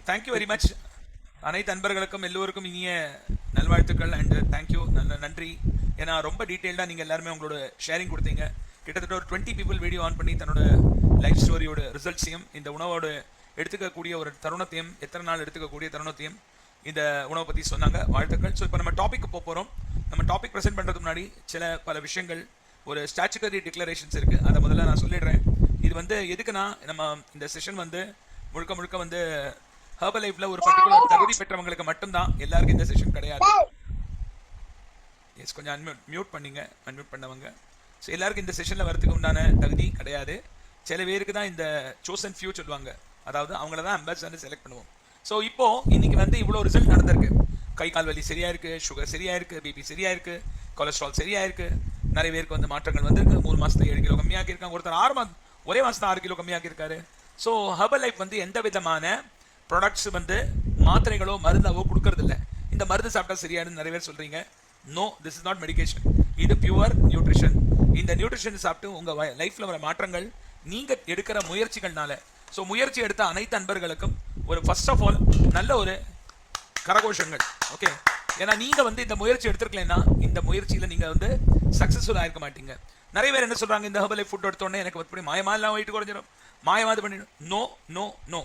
Thank you very much. அனைத்து அன்பர்களுக்கும் எல்லோருக்கும் இனிய நல்வாழ்த்துக்கள் அண்ட் தேங்க்யூ, நன்றி. ஏன்னா ரொம்ப டீட்டெயில்டாக நீங்கள் எல்லாருமே உங்களோட ஷேரிங் கொடுத்தீங்க. கிட்டத்தட்ட ஒரு 20 பீப்புள் வீடியோ ஆன் பண்ணி தன்னோட லைஃப் ஸ்டோரியோட ரிசல்ட்ஸையும் இந்த உணவோட எடுத்துக்கக்கூடிய ஒரு தருணத்தையும் எத்தனை நாள் எடுத்துக்கக்கூடிய தருணத்தையும் இந்த உணவை பற்றி சொன்னாங்க. வாழ்த்துக்கள். ஸோ இப்போ நம்ம டாபிக் போகிறோம். நம்ம டாபிக் ப்ரெசென்ட் பண்ணுறதுக்கு முன்னாடி பல விஷயங்கள், ஒரு ஸ்டாச்சுட்டரி டிக்ளரேஷன்ஸ் இருக்குது. அதை முதல்ல நான் சொல்லிடுறேன். இது வந்து எதுக்குன்னா, நம்ம இந்த செஷன் வந்து முழுக்க முழுக்க வந்து ஹெர்பல் லைஃப்ல ஒரு பர்டிகுலர் தகுதி பெற்றவங்களுக்கு மட்டும்தான், எல்லாருக்கும் இந்த செஷன் கிடையாது. எஸ், கொஞ்சம் மியூட் பண்ணிங்க, அன்மியூட் பண்ணவங்க. ஸோ எல்லாருக்கும் இந்த செஷனில் வரதுக்கு உண்டான தகுதி கிடையாது. சில பேருக்கு தான் இந்த சோசன் ஃபியூ சொல்லுவாங்க, அதாவது அவங்கள தான் அம்பாசிடர் செலக்ட் பண்ணுவோம். ஸோ இப்போ இன்னைக்கு வந்து இவ்வளோ ரிசல்ட் நடந்திருக்கு. கை கால் வலி சரியா இருக்கு, சுகர் சரியா இருக்கு, பிபி சரியா இருக்கு, கொலஸ்ட்ரால் சரியா இருக்கு. நிறைய பேருக்கு வந்து மாற்றங்கள் வந்திருக்கு. 3 மாசத்துல 7 கிலோ கம்மியாக்கி இருக்காங்க. ஒருத்தர் ஒரே மாசத்துல 6 கிலோ கம்மியாக்கி இருக்காரு. ஸோ ஹெர்பல் லைஃப் வந்து எந்த விதமான ப்ராடக்ட்ஸ் வந்து மாத்திரைகளோ மருந்தாவோ கொடுக்கறது இல்லை. இந்த மருந்து சாப்பிட்டா சரியானு நிறைய பேர் சொல்றீங்க. No, this is not medication. இது பியூர் நியூட்ரிஷன். இந்த நியூட்ரிஷன் சாப்பிட்டு உங்க லைஃப்ல வர மாற்றங்கள் நீங்க எடுக்கிற முயற்சிகள்னால. ஸோ முயற்சி எடுத்த அனைத்து அன்பர்களுக்கும் ஒரு ஃபர்ஸ்ட் ஆஃப் ஆல் நல்ல ஒரு கரகோஷங்கள். ஓகே, ஏன்னா நீங்க வந்து இந்த முயற்சி எடுத்துருக்கலன்னா இந்த முயற்சியில நீங்க வந்து சக்சஸ்ஃபுல் ஆயிருக்க மாட்டீங்க. நிறைய பேர் என்ன சொல்றாங்க, இந்த ஹெர்பல் லைஃப் ஃபுட் எடுத்த உடனே எனக்கு வந்து மாயமா எல்லாம் வெயிட் குறைஞ்சிடும், மாயமாது பண்ணிடும். No no no.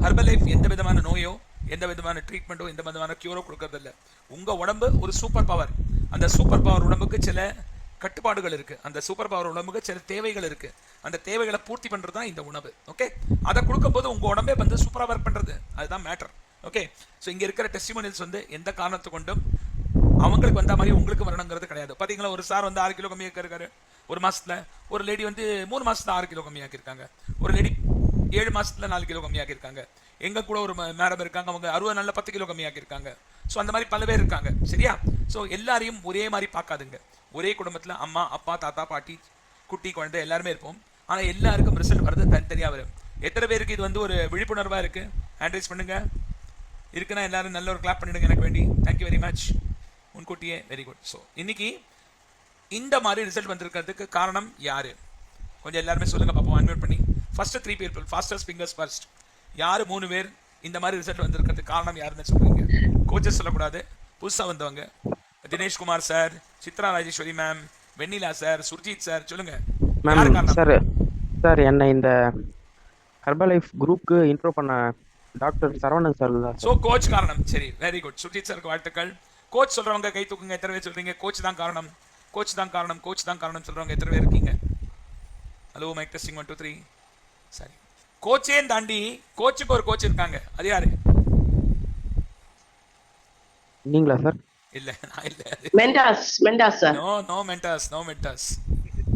Herbalife எந்த விதமான நோயோ, எந்த விதமான ட்ரீட்மெண்ட்டோ, எந்த விதமான கியூரோ கொடுக்கறது இல்லை. உங்க உடம்பு ஒரு சூப்பர் பவர். அந்த சூப்பர் பவர் உடம்புக்கு சில கட்டுப்பாடுகள் இருக்கு. அந்த சூப்பர் பவர் உடம்புக்கு சில தேவைகள் இருக்கு. அந்த தேவைகளை பூர்த்தி பண்றது தான் இந்த உணவு. ஓகே, அதை கொடுக்கும் போது உங்க உடம்பே வந்து சூப்பரா ஒர்க் பண்றது, அதுதான் மேட்டர். ஓகே, ஸோ இங்க இருக்கிற டெஸ்டிமோனியல்ஸ் வந்து எந்த காரணத்தை கொண்டும் அவங்களுக்கு வந்த மாதிரி உங்களுக்கு வரணுங்கிறது கிடையாது. பாத்தீங்களா, ஒரு சார் வந்து 6 கிலோ கம்மியாக்கி இருக்காரு ஒரு மாசத்துல. ஒரு லேடி வந்து 3 மாசத்துல 6 கிலோ கம்மியாக்கி இருக்காங்க. ஒரு லேடி 7 மாசத்துல 4 கிலோ கம்மியாக்கி இருக்காங்க. எங்க கூட ஒரு மேடம் இருக்காங்க, அவங்க 60 நாள்ல 10 கிலோ கம்மியாக்கி இருக்காங்க. ஸோ அந்த மாதிரி பல பேர் இருக்காங்க. சரியா? ஸோ எல்லாரையும் ஒரே மாதிரி பார்க்காதுங்க. ஒரே குடும்பத்துல அம்மா, அப்பா, தாத்தா, பாட்டி, குட்டி, குழந்தை எல்லாருமே இருப்போம். ஆனா எல்லாருக்கும் ரிசல்ட் வரது தனித்தனியா வரும். எத்தனை பேருக்கு இது வந்து ஒரு விழிப்புணர்வா இருக்கு? ஹேண்ட் ரைஸ் பண்ணுங்க. இருக்குன்னா எல்லாரும் நல்ல ஒரு கிளாப் பண்ணிடுங்க எனக்கு வேண்டி. Thank you very much. முன்கூட்டியே வெரி குட். ஸோ இன்னைக்கு இந்த மாதிரி ரிசல்ட் வந்திருக்கிறதுக்கு காரணம் யாரு? கொஞ்சம் எல்லாருமே சொல்லுங்க பாப்போம், அன்மியூட் பண்ணி. First 3 people, fastest fingers first. யாரு 3 பேர் இந்த மாதிரி ரிசல்ட் வந்திருக்கிறதுக்கு காரணம் யாருன்னு சொல்றீங்க? கோச்சஸ் சொல்லக்கூடாது, புதுசா வந்தவங்க. தினேஷ் குமார் சார், சித்ரா ராஜேஸ்வரி மேம், வெண்ணிலா சார், சுர்ஜித் சார், சொல்லுங்க. சார் என்ன இந்த ஹெர்பல் லைஃப் குரூப்க்கு இன்ட்ரோ பண்ண டாக்டர் சரவணன் சார் தான். சோ கோச் காரணம். சரி, வெரி குட். சுர்ஜித் சாருக்கு வாழ்த்துக்கள். கோச் சொல்றவங்க கை தூக்குங்க. எத்தனை பேர் சொல்றீங்க கோச் தான் காரணம், கோச் தான் காரணம், கோச் தான் காரணம் சொல்றவங்க எத்தனை பேர் இருக்கீங்க? Hello, mic testing 1 2 3. சரி, கோச்சே தாண்டி கோச்சுக்கு ஒரு கோச் இருக்காங்க. அது யாரு? நீங்களா சார்? இல்ல, நான் இல்ல. Mentos sir. No Mentos.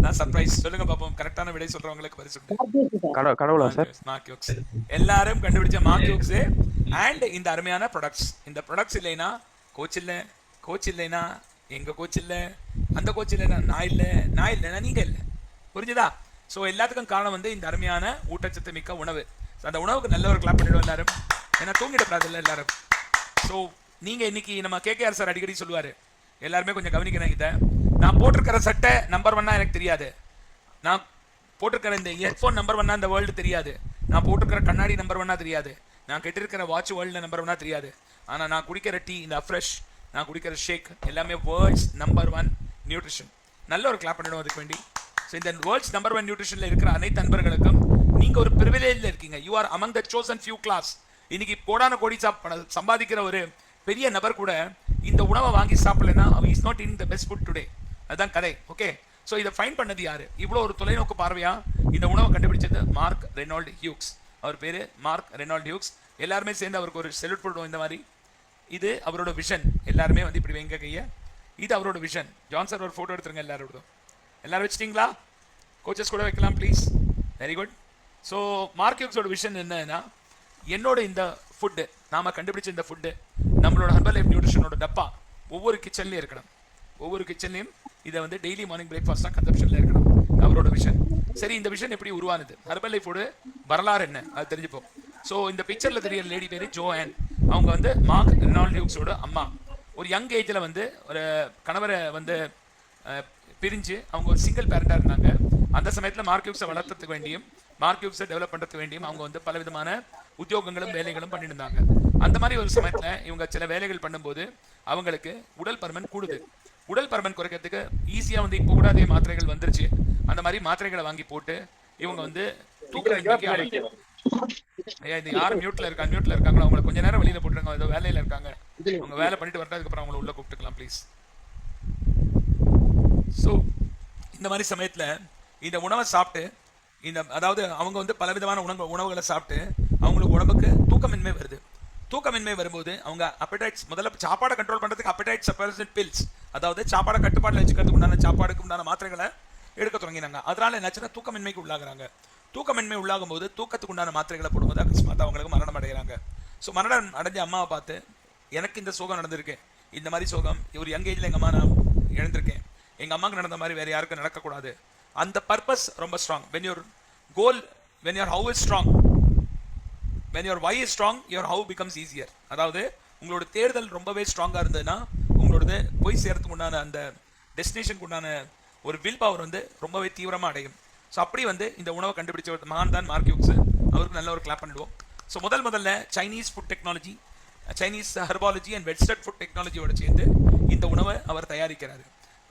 நான் சர்ப்ரைஸ். சொல்லுங்க பாப்போம், கரெக்டான விடை சொல்றவங்களுக்கு பரிசு உண்டு. கடவுளா சார்? மார்க்யூக்ஸ். எல்லாரும் கண்டுபிடிச்ச மார்க்யூக்ஸ் அண்ட் இந்த அருமையான ப்ராடக்ட்ஸ். இந்த ப்ராடக்ட்ஸ் இல்லைனா கோச் இல்ல, கோச் இல்லைனா எங்க கோச் இல்ல, அந்த கோச் இல்லைனா நான் இல்லைனா நீங்க இல்ல. புரிஞ்சுதா? ஸோ எல்லாத்துக்கும் காரணம் வந்து இந்த அருமையான ஊட்டச்சத்து மிக்க உணவு. அந்த உணவுக்கு நல்ல ஒரு கிளாப் பண்ணிடுவோம் எல்லாரும். ஏன்னா தூங்கிடக்கூடாது இல்லை எல்லாரும். ஸோ நீங்க இன்னைக்கு நம்ம கேகேஆர் சார் அடிக்கடி சொல்லுவாரு, எல்லாருமே கொஞ்சம் கவனிக்கிறேன் இதை. நான் போட்டிருக்கிற சட்டை நம்பர் 1 எனக்கு தெரியாது. நான் போட்டிருக்கிற இந்த ஹெட்ஃபோன் நம்பர் 1 இந்த வேர்ல்டு தெரியாது. நான் போட்டிருக்கிற கண்ணாடி நம்பர் 1 தெரியாது. நான் கெட்டிருக்கிற வாட்ச் வேர்ல்டு நம்பர் 1 தெரியாது. ஆனா நான் குடிக்கிற டீ, இந்த அஃப்ரெஷ், நான் குடிக்கிற ஷேக் எல்லாமே வேர்ல்ட்ஸ் நம்பர் 1 நியூட்ரிஷன். நல்ல ஒரு கிளாப் பண்ணிடுவோம் அதுக்கு வேண்டி. ஸோ இந்த வேர்ல்ட்ஸ் நம்பர் 1 நியூட்ரிஷன்ல இருக்கிற அனைத்து நண்பர்களுக்கும் நீங்க ஒரு பிரிவிலேஜ்ல இருக்கீங்க. You are among the chosen few class. இன்னைக்கு கோடான கோடி சம்பாதிக்கிற ஒரு பெரிய நபர் கூட இந்த உணவை வாங்கி சாப்பிடலன்னா is not in the best food today. அதுதான் கதை. ஓகே, ஸோ இதை ஃபைன் பண்ணது யாரு? இவ்வளோ ஒரு தொலைநோக்கு பார்வையா இந்த உணவை கண்டுபிடிச்சது மார்க் ரெனால்ட் ஹியூக்ஸ். அவர் பேரு மார்க் ரெனால்ட் ஹியூக்ஸ். எல்லாருமே சேர்ந்து அவருக்கு ஒரு செல்யூட் போடுவோம். இந்த மாதிரி இது அவரோட விஷன். எல்லாருமே வந்து இப்படி வைங்க கைய. இது அவரோட விஷன். ஜான் சார் ஒரு போட்டோ எடுத்துருங்க எல்லாரோட. எல்லாரும் வச்சிட்டீங்களா? கோச்சஸ் கூட வைக்கலாம் please. Very good. So Mark ஹியூக்ஸோட விஷன் என்னன்னா, என்னோட இந்த ஃபுட்டு, நாம கண்டுபிடிச்ச இந்த ஃபுட்டு, நம்மளோட ஹெர்பல் லைஃப் நியூட்ரிஷனோட டப்பா ஒவ்வொரு கிச்சன்லையும் இருக்கணும். ஒவ்வொரு கிச்சன்லையும் இதை வந்து டெய்லி மார்னிங் பிரேக்ஃபாஸ்ட்டாக கன்சப்ஷனில் இருக்கணும். அவரோட விஷன். சரி, இந்த விஷன் எப்படி உருவானது? ஹெர்பல் லைஃபோட வரலாறு என்ன அது தெரிஞ்சுப்போம். ஸோ இந்த பிக்சரில் தெரியற லேடி பேர் ஜோஆன். அவங்க வந்து மார்க் ரெனால்ட் ஹியூக்ஸோட அம்மா. ஒரு யங் ஏஜில் வந்து ஒரு கணவரை வந்து பிரிஞ்சு அவங்க ஒரு சிங்கிள் பேரண்டாக இருந்தாங்க. அந்த சமயத்தில் மார்க் ஹியூக்ஸை வளர்த்துறதுக்கு வேண்டியும் மார்க் ஹியூக்ஸை டெவலப் பண்ணுறதுக்கு வேண்டியும் அவங்க வந்து பல விதமான உத்தியோகங்களும் வேலைகளும் பண்ணிட்டு இருந்தாங்க. அந்த மாதிரி ஒரு சமயத்துல இவங்க சில வேலைகள் பண்ணும்போது அவங்களுக்கு உடல் பருமன் கூடுது. உடல் பருமன் குறைக்கிறதுக்கு ஈஸியா வந்து இப்போ கூட அதே மாத்திரைகள் வந்துருச்சு. அந்த மாதிரி மாத்திரைகளை வாங்கி போட்டு இவங்க வந்து தூக்கமின்மைக்கு ஐயா இது யாரும் மியூட்ல இருக்காங்களோ அவங்களை கொஞ்ச நேரம் வெளியில போட்டுருங்க. ஏதோ வேலையில இருக்காங்க, அவங்க வேலை பண்ணிட்டு வரட்டும், அதுக்கப்புறம் அவங்கள உள்ள கூப்பிட்டுக்கலாம் ப்ளீஸ். ஸோ இந்த மாதிரி சமயத்துல இந்த உணவை சாப்பிட்டு அதாவது அவங்க வந்து பலவிதமான உணவுகளை சாப்பிட்டு அவங்களுக்கு உடம்புக்கு தூக்கமின்மை வருது. தூக்கமின்மை வரும்போது அவங்க அப்படைட்ஸ் முதல்ல சாப்பாடை கண்ட்ரோல் பண்றதுக்கு அப்படைட் சப்ரசன்ட் பில்ஸ், அதாவது சாப்பாடை கட்டுப்பாட்டில் வச்சுக்கிறதுக்கு உண்டான சாப்பாடுக்கு உண்டான மாத்திரைகளை எடுக்க தொடங்கினாங்க. அதனால என்னாச்சுன்னா தூக்கமின்மைக்கு உள்ளாகுறாங்க. தூக்கமின்மை உள்ளாகும் போது தூக்கத்துக்கு உண்டான மாத்திரைகளை போடும்போது அக்கஸ்மாத் அவங்களுக்கு மரணம் அடைகிறாங்க. ஸோ மரணம் அடைஞ்ச அம்மாவை பார்த்து எனக்கு இந்த சோகம் நடந்திருக்கு, இந்த மாதிரி சோகம் ஒரு யங் ஏஜ்ல எங்க அம்மா நான் இழந்திருக்கேன், எங்க அம்மாவுக்கு நடந்த மாதிரி வேற யாருக்கும் நடக்கக்கூடாது. அந்த பர்பஸ் ரொம்ப strong. when your goal, when your how is strong, when your why is strong, your how becomes easier. அதாவது உங்களோட தேர்தல் ரொம்பவே ஸ்ட்ராங்கா இருந்ததுன்னா உங்களோட போய் சேர்த்துக்கு உண்டான அந்த டெஸ்டினேஷனுக்கு உண்டான ஒரு வில் பவர் வந்து ரொம்பவே தீவிரமா அடையும். ஸோ அப்படி வந்து இந்த உணவை கண்டுபிடிச்ச மகான் தான் மார்க் யூக்ஸ். அவருக்கு நல்ல ஒரு கிளாப் பண்ணிடுவோம். ஸோ முதல்ல Chinese food technology, Chinese herbology and வெட்ஸ்டர்ட் ஃபுட் டெக்னாலஜியோட சேர்ந்து இந்த உணவை அவர் தயாரிக்கிறாரு.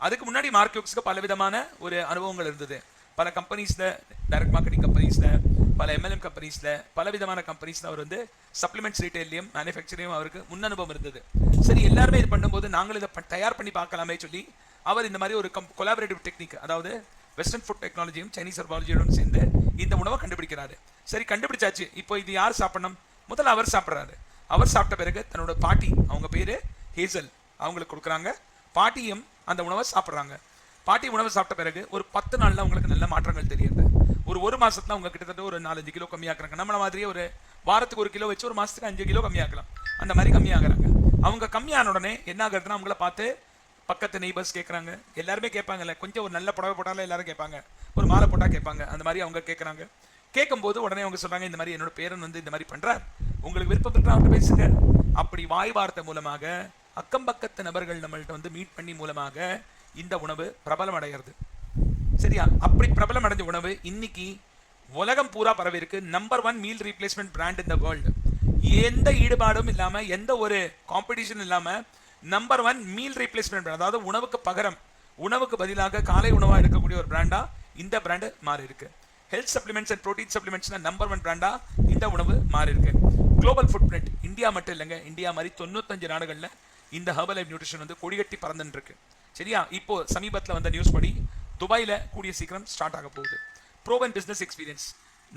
அதுக்கு முன்னாடி மார்க் யூக்ஸ்க்கு பல விதமான ஒரு அனுபவங்கள் இருந்தது. பல கம்பெனிஸ்ல, டைரக்ட் மார்க்கெட்டிங் கம்பெனிஸ்ல, பல எம்எல்எம் கம்பெனிஸ்ல, பல விதமான கம்பெனிஸ்ல அவர் வந்து சப்ளிமெண்ட்ஸ் ரீட்டைலையும் மேனுஃபேக்சரிங்லையும் அவருக்கு முன் அனுபவம் இருந்தது. சரி எல்லாருமே இது பண்ணும்போது நாங்களும் இதை தயார் பண்ணி பார்க்கலாமே சொல்லி அவர் இந்த மாதிரி ஒரு கொலாபரேட்டிவ் டெக்னிக், அதாவது வெஸ்டர்ன் ஃபுட் டெக்னாலஜியும் சைனீஸ் ஹெர்பாலஜியோடும் சேர்ந்து இந்த உணவை கண்டுபிடிக்கிறாரு. சரி கண்டுபிடிச்சாச்சு, இப்போ இது யார் சாப்பிடணும்? முதல்ல அவர் சாப்பிட்றாரு. அவர் சாப்பிட்ட பிறகு தன்னோட பாட்டி, அவங்க பேரு ஹேசல், அவங்களுக்கு கொடுக்குறாங்க. பாட்டியும் அந்த உணவை சாப்பிட்றாங்க. பாட்டி உணவை சாப்பிட்ட பிறகு ஒரு 10 நாள்ல அவங்களுக்கு நல்ல மாற்றங்கள் தெரியுது. ஒரு மாசத்துல அவங்க கிட்டத்தட்ட ஒரு 4-5 கிலோ கம்மியாக்குறாங்க. நம்மள மாதிரியே ஒரு வாரத்துக்கு 1 கிலோ வச்சு ஒரு மாசத்துக்கு 5 கிலோ கம்மியாக்கலாம். அந்த மாதிரி கம்மியாகிறாங்க. அவங்க கம்மியான உடனே என்ன ஆகுறதுன்னா அவங்கள பார்த்து பக்கத்து நெய்பர்ஸ் கேட்குறாங்க. எல்லாருமே கேட்பாங்கல்ல, கொஞ்சம் ஒரு நல்ல புடவை போட்டாலும் எல்லாரும் கேட்பாங்க, ஒரு மாலை போட்டா கேட்பாங்க. அந்த மாதிரி அவங்க கேட்குறாங்க. கேட்கும்போது உடனே அவங்க சொல்றாங்க, இந்த மாதிரி என்னோட பேரன் வந்து இந்த மாதிரி பண்றார், உங்களுக்கு விருப்பம் இருக்கா அவர்கிட்ட பேசுங்க. அப்படி வாய் வார்த்தை மூலமாக அக்கம் பக்கத்து நபர்கள் நம்மள்ட்ட வந்து மீட் பண்ணி மூலமாக இந்த உணவு பிரபலம் அடைகிறது. சரியா? அப்படி பிரபலம் அடைஞ்ச உணவு இன்னைக்கு உலகம் பூரா பரவி இருக்கு. நம்பர் 1 மீல் ரீப்ளேஸ்மெண்ட் பிராண்ட் இந்த வேர்ல்டு. எந்த ஈடுபாடும் இல்லாம, எந்த ஒரு காம்படிஷன் இல்லாம நம்பர் 1 மீல் ரீப்ளேஸ்மெண்ட் பிராண்ட், அதாவது உணவுக்கு பகரம், உணவுக்கு பதிலாக காலை உணவா எடுக்கக்கூடிய ஒரு பிராண்டா இந்த பிராண்டு மாறி இருக்கு. Health supplements and protein supplements number 1 பிராண்டா இந்த உணவு மாறி இருக்கு. குளோபல் ஃபுட் பிரிண்ட், இந்தியா மட்டும் இல்லைங்க, இந்தியா மாதிரி 95 நாடுகள்ல இந்த ஹெர்பல் லைஃப் நியூட்ரிஷன் வந்து கொடிகட்டி பறந்துட்டு இருக்கு. சரியா? இப்போ சமீபத்தில் வந்த நியூஸ் படி துபாயில கூடிய சீக்கிரம் ஸ்டார்ட் ஆக போகுது. ப்ரோவன் பிசினஸ் எக்ஸ்பீரியன்ஸ்.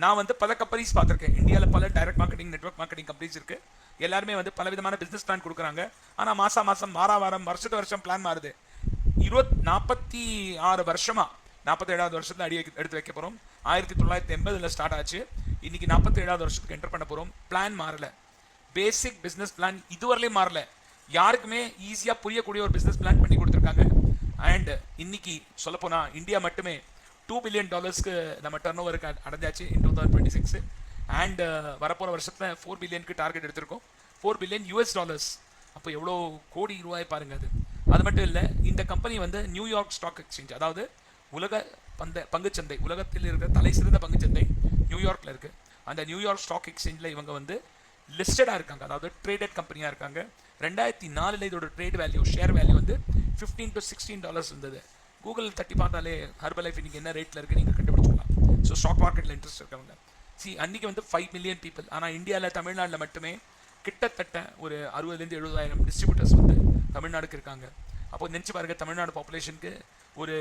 நான் வந்து பல கம்பெனிஸ் பார்த்துருக்கேன். இந்தியாவில் பல direct marketing, network marketing companies இருக்கு. எல்லாருமே வந்து பல விதமான பிசினஸ் பிளான் கொடுக்குறாங்க. ஆனா மாசம் வாரம் வருஷம் பிளான் மாறுது. 46 வருஷமா 47வது வருஷத்துல எடுத்து வைக்க போறோம். 1980 ஸ்டார்ட் ஆச்சு. இன்னைக்கு 47வது வருஷத்துக்கு என்டர் பண்ண போறோம். பிளான் மாறல. பேசிக் பிசினஸ் பிளான் இதுவரையிலும் மாறல. யாருக்குமே ஈஸியா புரியக்கூடிய ஒரு பிசினஸ் பிளான் பண்ணி கொடுத்துருக்காங்க. அண்ட் இன்னைக்கு சொல்ல போனா இந்தியா மட்டுமே $2 பில்லியன் நம்ம டர்ன் ஓவருக்கு அடைஞ்சாச்சு in 2026. அண்ட் வரப்போற வருஷத்துல 4 பில்லியனுக்கு டார்கெட் எடுத்திருக்கோம். $4 பில்லியன். அப்போ எவ்வளோ கோடி ரூபாய் பாருங்க. அது மட்டும் இல்லை, இந்த கம்பெனி வந்து நியூயார்க் ஸ்டாக் எக்ஸ்சேஞ்ச், அதாவது உலக பங்குச்சந்தை, உலகத்தில் இருக்கிற தலை சிறந்த பங்குச்சந்தை நியூயார்க்ல இருக்கு. அந்த நியூயார்க் ஸ்டாக் எக்ஸ்சேஞ்சில் இவங்க வந்து லிஸ்டடா இருக்காங்க, அதாவது ட்ரேடட் கம்பெனியா இருக்காங்க. 2004 இதோட ட்ரேட் வேல்யூ, ஷேர் வேல்யூ வந்து $15 to $16 இருந்தது. கூகுள் தட்டி பார்த்தாலே ஹெர்பல் லைஃப் இன்னைக்கு என்ன ரேட்ல இருக்கு நீங்க கண்டுபிடிச்சிடலாம். ஸோ ஸ்டாக் மார்க்கெட்ல இன்ட்ரெஸ்ட் இருக்கவங்க அன்னைக்கு வந்து 5 மில்லியன் பீப்புள். ஆனால் இந்தியாவில், தமிழ்நாட்டில் மட்டுமே கிட்டத்தட்ட ஒரு 60,000-70,000 டிஸ்ட்ரிபியூட்டர்ஸ் வந்து தமிழ்நாடுக்கு இருக்காங்க. அப்போ நினைச்சு பாருங்க, தமிழ்நாடு பாப்புலேஷனுக்கு ஒரு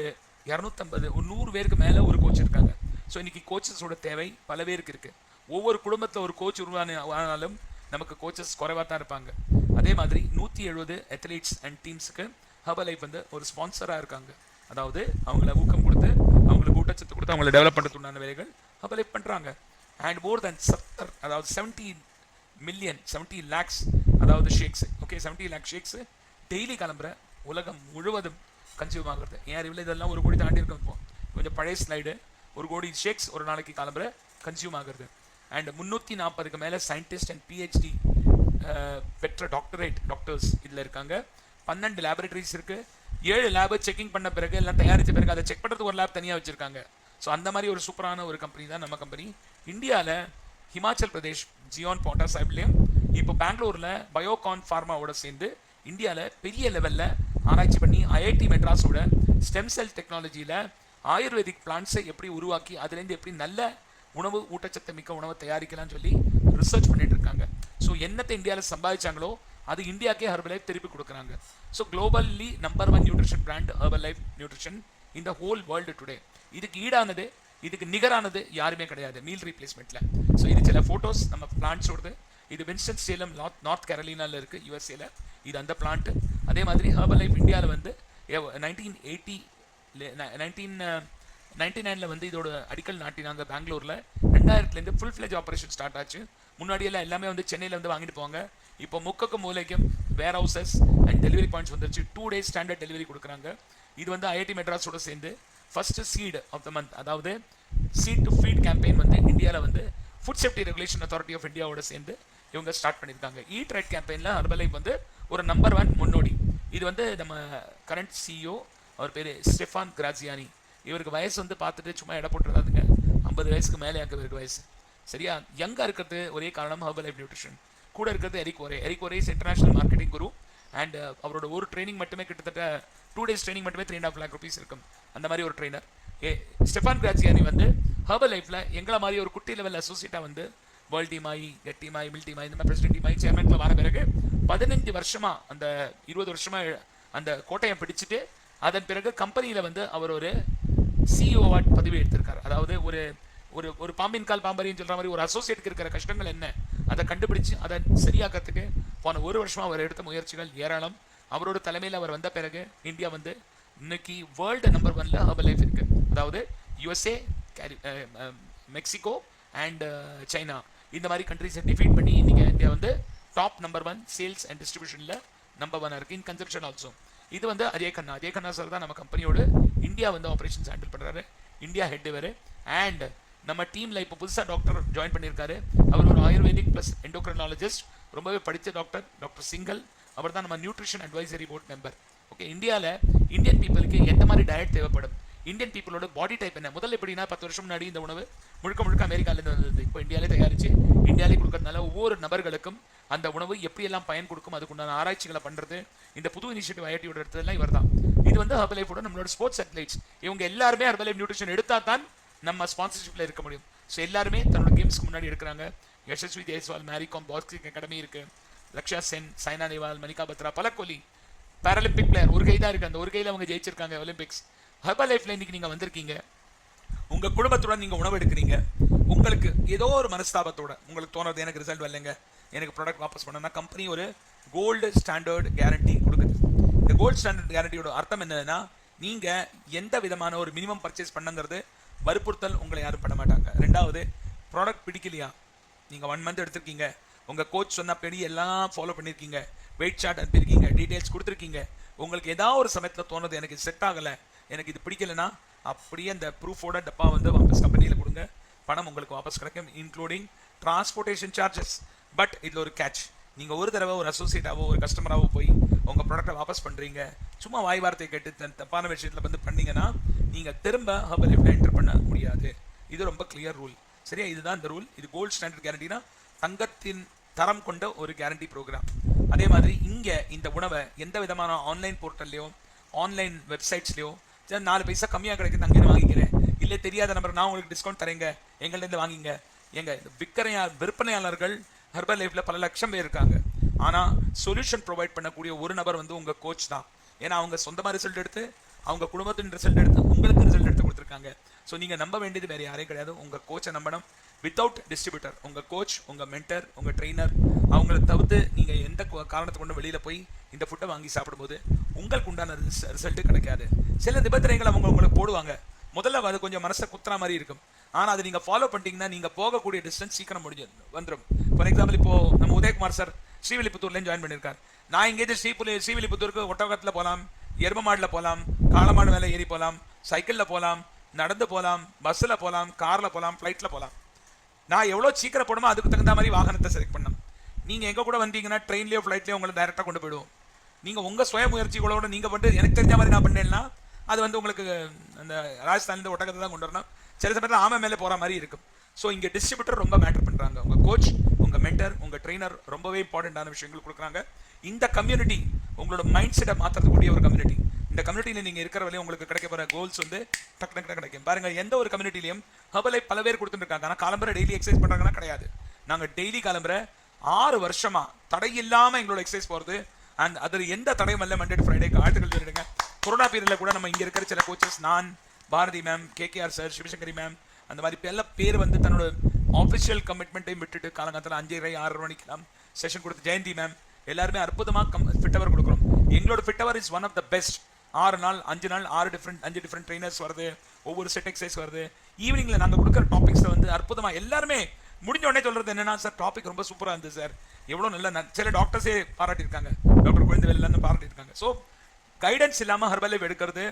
250, ஒரு 100 பேருக்கு மேலே ஒரு கோச் இருக்காங்க. ஸோ இன்னைக்கு கோச்சஸோட தேவை பல பேருக்கு இருக்கு. ஒவ்வொரு குடும்பத்தில் ஒரு கோச் உருவானாலும் நமக்கு கோச்சஸ் குறைவாக தான் இருப்பாங்க. அதே மாதிரி 170 அத்லீட்ஸ் அண்ட் டீம்ஸுக்கு ஹெர்பல் லைஃப் வந்து ஒரு ஸ்பான்சராக இருக்காங்க. அதாவது அவங்கள ஊக்கம் கொடுத்து, அவங்களுக்கு ஊட்டச்சத்து கொடுத்து, அவங்களை டெவலப் பண்ணுறதுக்குண்டான வேலைகள் ஹெர்பல் லைஃப் பண்ணுறாங்க. அண்ட் மோர் தென் 70 lakhs அதாவது shakes, okay 70 lakh shakes daily கிளம்புற உலகம் முழுவதும் கன்சியூம் ஆகுறது. ஏன் அறிவில் இதெல்லாம் 1 கோடி தாண்டி இருக்கும். இப்போ கொஞ்சம் பழைய ஸ்லைடு. 1 கோடி ஷேக்ஸ் ஒரு நாளைக்கு கிளம்புற கன்சியூம் ஆகுறது. அண்ட் 340க்கு மேலே சயின்டிஸ்ட் அண்ட் PhD பெற்ற டாக்டர்ஸ் இதில் இருக்காங்க. 12 லேபரேட்டரிஸ் இருக்கு. 7 லேபை செக்கிங் பண்ண பிறகு, எல்லாம் தயாரித்த பிறகு அதை செக் பண்ணுறதுக்கு ஒரு லேப் தனியாக வச்சிருக்காங்க. ஸோ அந்த மாதிரி ஒரு சூப்பரான ஒரு கம்பெனி தான் நம்ம கம்பெனி. இந்தியாவில் ஹிமாச்சல் பிரதேஷ், ஜியான் பாண்டா சாஹிப்லையும் இப்போ பெங்களூர்ல பயோகான் ஃபார்மாவோட சேர்ந்து இந்தியாவில் பெரிய லெவலில் ஆராய்ச்சி பண்ணி ஐஐடி மெட்ராஸோட ஸ்டெம் செல் டெக்னாலஜியில் ஆயுர்வேதிக் பிளான்ட்ஸை எப்படி உருவாக்கி அதுலேருந்து எப்படி நல்ல உணவு ஊட்டச்சத்து மிக்க உணவை தயாரிக்கலாம்னு சொல்லி ரிசர்ச் பண்ணிட்டு இருக்காங்க. ஸோ என்னத்தை இந்தியாவில் சம்பாதிச்சாங்களோ அது இந்தியாக்கே ஹெர்பலைஃப் திருப்பி கொடுக்குறாங்க. So globally number 1 nutrition brand Herbalife nutrition இந்த ஹோல் வேர்ல்டு டுடே. இதுக்கு ஈடானது, இதுக்கு நிகரானது யாருமே கிடையாது மீல் ரீப்ளேஸ்மெண்ட்ல. ஸோ இது சில ஃபோட்டோஸ் நம்ம பிளான்ட்ஸோடது. இது வின்ஸ்டன் சேலம் நார்த் கேரளினால இருக்கு, யூஎஸ்ஏல. இது அந்த பிளான்ட். அதே மாதிரி ஹெர்பலைஃப் இந்தியாவில் வந்து 1999 வந்து இதோட அடிக்கல் நாட்டினாங்க பெங்களூர்ல. 2000 ஃபுல் ஃபிளெஜ் ஆபரேஷன் ஸ்டார்ட் ஆச்சு. முன்னாடியெல்லாம் எல்லாமே வந்து சென்னையில் வந்து வாங்கிட்டு போவாங்க. இப்போ முக்கக்கும் மூலைக்கும் வேர் ஹவுசஸ் அண்ட் டெலிவரி பாயிண்ட்ஸ் வந்துருச்சு. 2 days ஸ்டாண்டர்ட் டெலிவரி கொடுக்குறாங்க. இது வந்து ஐஐடி மெட்ராஸோட சேர்ந்து first seat of the month, அதாவது சீட் டு ஃபீட் கேம்பெயின் வந்து இந்தியாவில் வந்து food safety regulation authority of இந்தியாவோட சேர்ந்து இவங்க ஸ்டார்ட் பண்ணியிருக்காங்க. ஈட் ரைட் கேம்பெயினில் ஹெர்பலைஃப் வந்து ஒரு நம்பர் 1 முன்னோடி. இது வந்து நம்ம கரண்ட் சிஇஓ, அவர் பேர் ஸ்டெஃபான் கிராசியானி. இவருக்கு வயசு வந்து பார்த்துட்டு சும்மா இட போட்டுருந்தாதுங்க. 50 வயசுக்கு மேலே இவருக்கு வயசு. சரியா யங்காக இருக்கிறது ஒரே காரணம் ஹெர்பலைஃப் நியூட்ரிஷன். கூட இருக்கிறது எரிக் ஒரே இன்டர்நேஷனல் மார்க்கெட்டிங் குரு. அண்ட் அவரோட ஒரு ட்ரைனிங் மட்டுமே கிட்டத்தட்ட 2 days ட்ரைனிங் மட்டுமே 3.5 lakh rupees இருக்கும். அந்த மாதிரி ஒரு ட்ரைனர் ஸ்டெஃபான் கிராசியானி வந்து ஹெர்பலைஃப்ல எங்களை மாதிரி ஒரு குட்டி லெவல் அசோசியேட்டாக வந்து வேர்ல்ட் டீமாயி, கெட் டீமாயி, மில் டீமாயி, இந்த மாதிரி பிரசிடென்ட் டீமாயி, சேர்மன்ல வர பிறகு 15 வருஷமா அந்த 20 வருஷமா அந்த கோட்டையை பிடிச்சிட்டு அதன் பிறகு கம்பெனியில் வந்து அவர் ஒரு சிஇஓ பதவி எடுத்திருக்காரு. அதாவது ஒரு ஒரு ஒரு பாம்பின் கால் பாம்பரின்னு சொல்ற மாதிரி ஒரு அசோசியேட்டுக்கு இருக்கிற கஷ்டங்கள் என்ன அதை கண்டுபிடிச்சு அதை சரியாக்கிறதுக்கு போன 1 வருஷமா அவர் எடுத்த முயற்சிகள் ஏராளம். அவரோட தலைமையில் அவர் வந்த பிறகு இந்தியா வந்து இன்னைக்கு வேர்ல்டு நம்பர் 1ல ஹெர்பலைஃப் இருக்கு. அதாவது யுஎஸ்ஏ, மெக்சிகோ அண்ட் சைனா இந்த மாதிரி கண்ட்ரிஸை டிஃபீட் பண்ணி இன்னைக்கு இந்தியா வந்து டாப் நம்பர் 1 சேல்ஸ் அண்ட் டிஸ்ட்ரிபியூஷன்ல நம்பர் 1 இருக்கு. In consumption also. இது வந்து அஜய் கண்ணா சார் தான் நம்ம கம்பெனியோட இந்தியா வந்து ஆப்ரேஷன்ஸ் ஹேண்டில் பண்றாரு. இந்தியா ஹெட் இவர். அண்ட் நம்ம டீம்ல இப்போ புதுசாக டாக்டர் ஜாயின் பண்ணியிருக்காரு. அவர் ஒரு ஆயுர்வேதிக் பிளஸ் எண்டோக்ரைனாலஜிஸ்ட், ரொம்பவே படித்த டாக்டர் சிங்கல். அவர் தான் நம்ம nutrition advisory board member. Okay, இந்தியாவில் இந்தியன் பீப்புளுக்கு எந்த மாதிரி டயட் தேவைப்படும், இந்தியன் பீப்புளோட பாடி டைப் என்ன, முதல்ல எப்படின்னா 10 வருஷம் முன்னாடி இந்த உணவு முழுக்க அமெரிக்காலேருந்து வந்தது. இப்போ இந்தியாவிலே தயாரித்து இந்தியாவிலே கொடுக்கறதுனால ஒவ்வொரு நபர்களுக்கும் அந்த உணவு எப்படியெல்லாம் பயன் கொடுக்கும் அதுக்குண்டான ஆராய்ச்சிகளை பண்ணுறது இந்த புது இனிஷியேட்டிவ் ஐஐடியோட எடுத்ததெல்லாம் இவர் தான். இது வந்து ஹெர்பலைஃபோட நம்மளோட ஸ்போர்ட்ஸ் அத்லீட்ஸ் இவங்க எல்லாருமே ஹெர்பலைஃப் நியூட்ரிஷன் எடுத்தா தான் நம்ம ஸ்பான்சர்ஷிப்ல இருக்க முடியும். ஸோ எல்லாருமே தன்னோட கேம்ஸ்க்கு முன்னாடி எடுக்கிறாங்க. யசஸ்வி ஜெய்ஸ்வால், மேரிகாம் பாக்ஸிங் அகாடமி இருக்கு, லக்ஷா சென், சைனா நேவால், மணிகா பத்ரா, பல கோலி பாராலிம்பிக் பிளேயர் ஒரு கை தான் இருக்கு. அந்த ஒரு கையில் அவங்க ஜெயிச்சிருக்காங்க ஒலிம்பிக்ஸ். ஹெர்பலைஃப்ல இன்னைக்கு நீங்க வந்திருக்கீங்க, உங்க குடும்பத்துடன் நீங்க உணவு எடுக்கிறீங்க. உங்களுக்கு ஏதோ ஒரு மனஸ்தாபத்தோட உங்களுக்கு தோணுறது எனக்கு ரிசல்ட் வரலைங்க, எனக்கு ப்ராடக்ட் வாபஸ் பண்ணனா கம்பெனி ஒரு கோல்டு ஸ்டாண்டர்ட் கேரண்டி கொடுக்குது. இந்த கோல்டு ஸ்டாண்டர்ட் கேரண்டியோட அர்த்தம் என்னன்னா, நீங்க எந்த விதமான ஒரு மினிமம் பர்ச்சேஸ் பண்ணுங்கிறது வற்புறுத்தல் உங்களை யாரும் பண்ண மாட்டாங்க. 2வது, ப்ராடக்ட் பிடிக்கலையா, நீங்க 1 month எடுத்திருக்கீங்க, உங்க கோச் சொன்ன படி எல்லாம் ஃபாலோ பண்ணிருக்கீங்க, வெயிட் சார்ட் அனுப்பியிருக்கீங்க, டீடைல்ஸ் கொடுத்துருக்கீங்க, உங்களுக்கு ஏதாவது ஒரு சமயத்தில் தோணுது எனக்கு செட் ஆகலை, எனக்கு இது பிடிக்கலைன்னா அப்படியே அந்த ப்ரூஃபோட டப்பா வந்து வாபஸ் கம்பெனியில் கொடுங்க, பணம் உங்களுக்கு வாபஸ் கிடைக்கும், இன்க்ளூடிங் டிரான்ஸ்போர்ட்டேஷன் சார்ஜஸ். பட் இதில் ஒரு கேட்ச், நீங்கள் ஒரு தடவை ஒரு அசோசியேட்டாவோ ஒரு கஸ்டமராகவோ போய் உங்கள் ப்ராடக்டை வாபஸ் பண்ணுறீங்க, சும்மா வாய் வார்த்தை கேட்டு தப்பான விஷயத்தில் வந்து பண்ணீங்கன்னா நீங்கள் திரும்ப ஹெர்பலைஃப்ல என்டர் பண்ண முடியாது. இது ரொம்ப கிளியர் ரூல். சரியா, இதுதான் இந்த ரூல். இது கோல்டு ஸ்டாண்டர்ட் கேரண்டினா தங்கத்தின் தரம் கொண்ட ஒரு கேரண்டி ப்ரோக்ராம். அதே மாதிரி இங்கே இந்த உணவை எந்த விதமான ஆன்லைன் போர்ட்டல்லையோ ஆன்லைன் வெப்சைட்ஸ்லையோ 4 பைசா கம்மியாக கிடைக்குது அங்கே வாங்கிக்கிறேன், இல்லை தெரியாத நம்பர் நான் உங்களுக்கு டிஸ்கவுண்ட் தரேங்க எங்கள்கிட்ட வாங்கிங்க. விற்பனையாளர்கள் ஹெர்பலைஃப்ல பல லட்சம் பேர் இருக்காங்க. ஆனால் சொல்யூஷன் ப்ரொவைட் பண்ணக்கூடிய ஒரு நபர் வந்து உங்கள் கோச் தான். ஏன்னா அவங்க சொந்தமாக ரிசல்ட் எடுத்து அவங்க குடும்பத்தின் ரிசல்ட் எடுத்து உங்களுக்கு ரிசல்ட் எடுத்து கொடுத்துருக்காங்க. ஸோ நீங்கள் நம்ப வேண்டியது வேறு யாரையும் கிடையாது, உங்கள் கோச்சை நம்பணும். வித்தவுட் டிஸ்ட்ரிபியூட்டர், உங்கள் கோச், உங்கள் மென்டர், உங்கள் ட்ரெயினர் அவங்கள தவிர்த்து நீங்கள் எந்த காரணத்தை கொண்டு வெளியில் போய் இந்த ஃபுட்டை வாங்கி சாப்பிடும்போது உங்களுக்கு உண்டான ரிசல்ட்டு கிடைக்காது. சில நிபந்தனைகள் அவங்க உங்களுக்கு போடுவாங்க, முதல்ல அது கொஞ்சம் மனசை குத்துற மாதிரி இருக்கும். ஆனால் அதை நீங்கள் ஃபாலோ பண்ணிட்டீங்கன்னா நீங்கள் போகக்கூடிய டிஸ்டன்ஸ் சீக்கிரம் வந்துடும். ஃபார் எக்ஸாம்பிள், இப்போ நம்ம உதயகுமார் சார் ஸ்ரீவில்லிபுத்தூர்லேயும் ஜாயின் பண்ணியிருக்கார். நான் இங்கேருந்து ஸ்ரீவில்லிபுத்தூருக்கு ஒட்டகத்தில் போகலாம், எரும மாடில் போகலாம், காளமாடு மேலே ஏறி போகலாம், சைக்கிளில் போகலாம், நடந்து போகலாம், பஸ்ஸில் போகலாம், காரில் போகலாம், ஃப்ளைட்டில் போகலாம். நான் எவ்வளோ சீக்கிரம் போடுமோ அதுக்கு தகுந்த மாதிரி வாகனத்தை செலக்ட் பண்ணணும். நீங்கள் எங்கே கூட வந்தீங்கன்னா ட்ரெயின்லேயோ ஃப்ளைட்லேயோ உங்களை டைரெக்டாக கொண்டு போயிடுவோம். நீங்கள் உங்கள் சுய முயற்சிகளோட நீங்கள் வந்து எனக்கு தெரிஞ்ச மாதிரி நான் பண்ணேன்னா அது வந்து உங்களுக்கு அந்த ராஜஸ்தான்லேருந்து ஒட்டகத்தை தான் கொண்டு வரணும். சில சமயத்தில் ஆமை மேலே போகிற மாதிரி இருக்கும். ஸோ இங்கே டிஸ்ட்ரிபியூட்டர் ரொம்ப மேட்டர் பண்ணுறாங்க. உங்கள் கோச், உங்கள் உங்க மென்டர், உங்க ட்ரெயினர் ரொம்பவே இம்பார்ட்டன்டான விஷயங்கள் கொடுக்குறாங்க. இந்த கம்யூனிட்டி உங்களோட மைண்ட் செட்டை மாற்றக்கூடிய ஒரு கம்யூனிட்டி. இந்த கம்யூனிட்டியில் நீங்கள் இருக்கிற வரையும் உங்களுக்கு கிடைக்க போகிற கோல்ஸ் வந்து டக்கு டக்கு கிடைக்கும். பாருங்க, எந்த ஒரு கம்யூனிட்டிலையும் ஹெர்பல் லைஃப் பல பேர் கொடுத்துருக்காங்க. ஆனால் காலம்பரை டெய்லி எக்ஸசைஸ் பண்ணுறாங்கன்னா கிடையாது. நாங்கள் டெய்லி காலம்பரை 6 வருஷமா தடை இல்லாமல் எங்களோட எக்ஸசைஸ் போகிறது. அண்ட் அதில் எந்த தடையும் இல்லை. மண்டே டு ஃப்ரைடே வாழ்த்துக்கள் சொல்லிடுங்க. கொரோனா பீரியடில் கூட நம்ம இங்கே இருக்கிற சில கோச்சஸ், நான், Bharathi ma'am, KKR sir, Sivasankari ma'am, அந்த மாதிரி எல்லா பேர் வந்து தன்னோட ஆஃபிஷியல் கமிட்மெண்ட்டையும் விட்டுட்டு காலங்காலத்தில் 5:30 6 மணிக்கெல்லாம் செஷன் கொடுத்து, ஜெயந்தி மேம் எல்லாருமே அற்புதமாக ஃபிட் அவர் கொடுக்குறோம். எங்களோட fit hour is one of the best. 6 நாள் 5 நாள் 5 டிஃப்ரெண்ட் ட்ரைனர்ஸ் வருது, ஒவ்வொரு செட் எக்ஸசைஸ் வருது. ஈவினிங்ல நாங்கள் கொடுக்குற டாபிக்ஸை வந்து அற்புதமாக எல்லாருமே முடிஞ்ச உடனே சொல்றது என்னன்னா, சார் டாபிக் ரொம்ப சூப்பராக இருந்தது சார், எவ்வளோ நல்ல சில டாக்டர்ஸே பாராட்டியிருக்காங்க, டாக்டர் குழந்தைவேல் பாராட்டியிருக்காங்க. ஸோ கைடன்ஸ் இல்லாமல் ஹெர்பல் லைஃப் எடுக்கிறது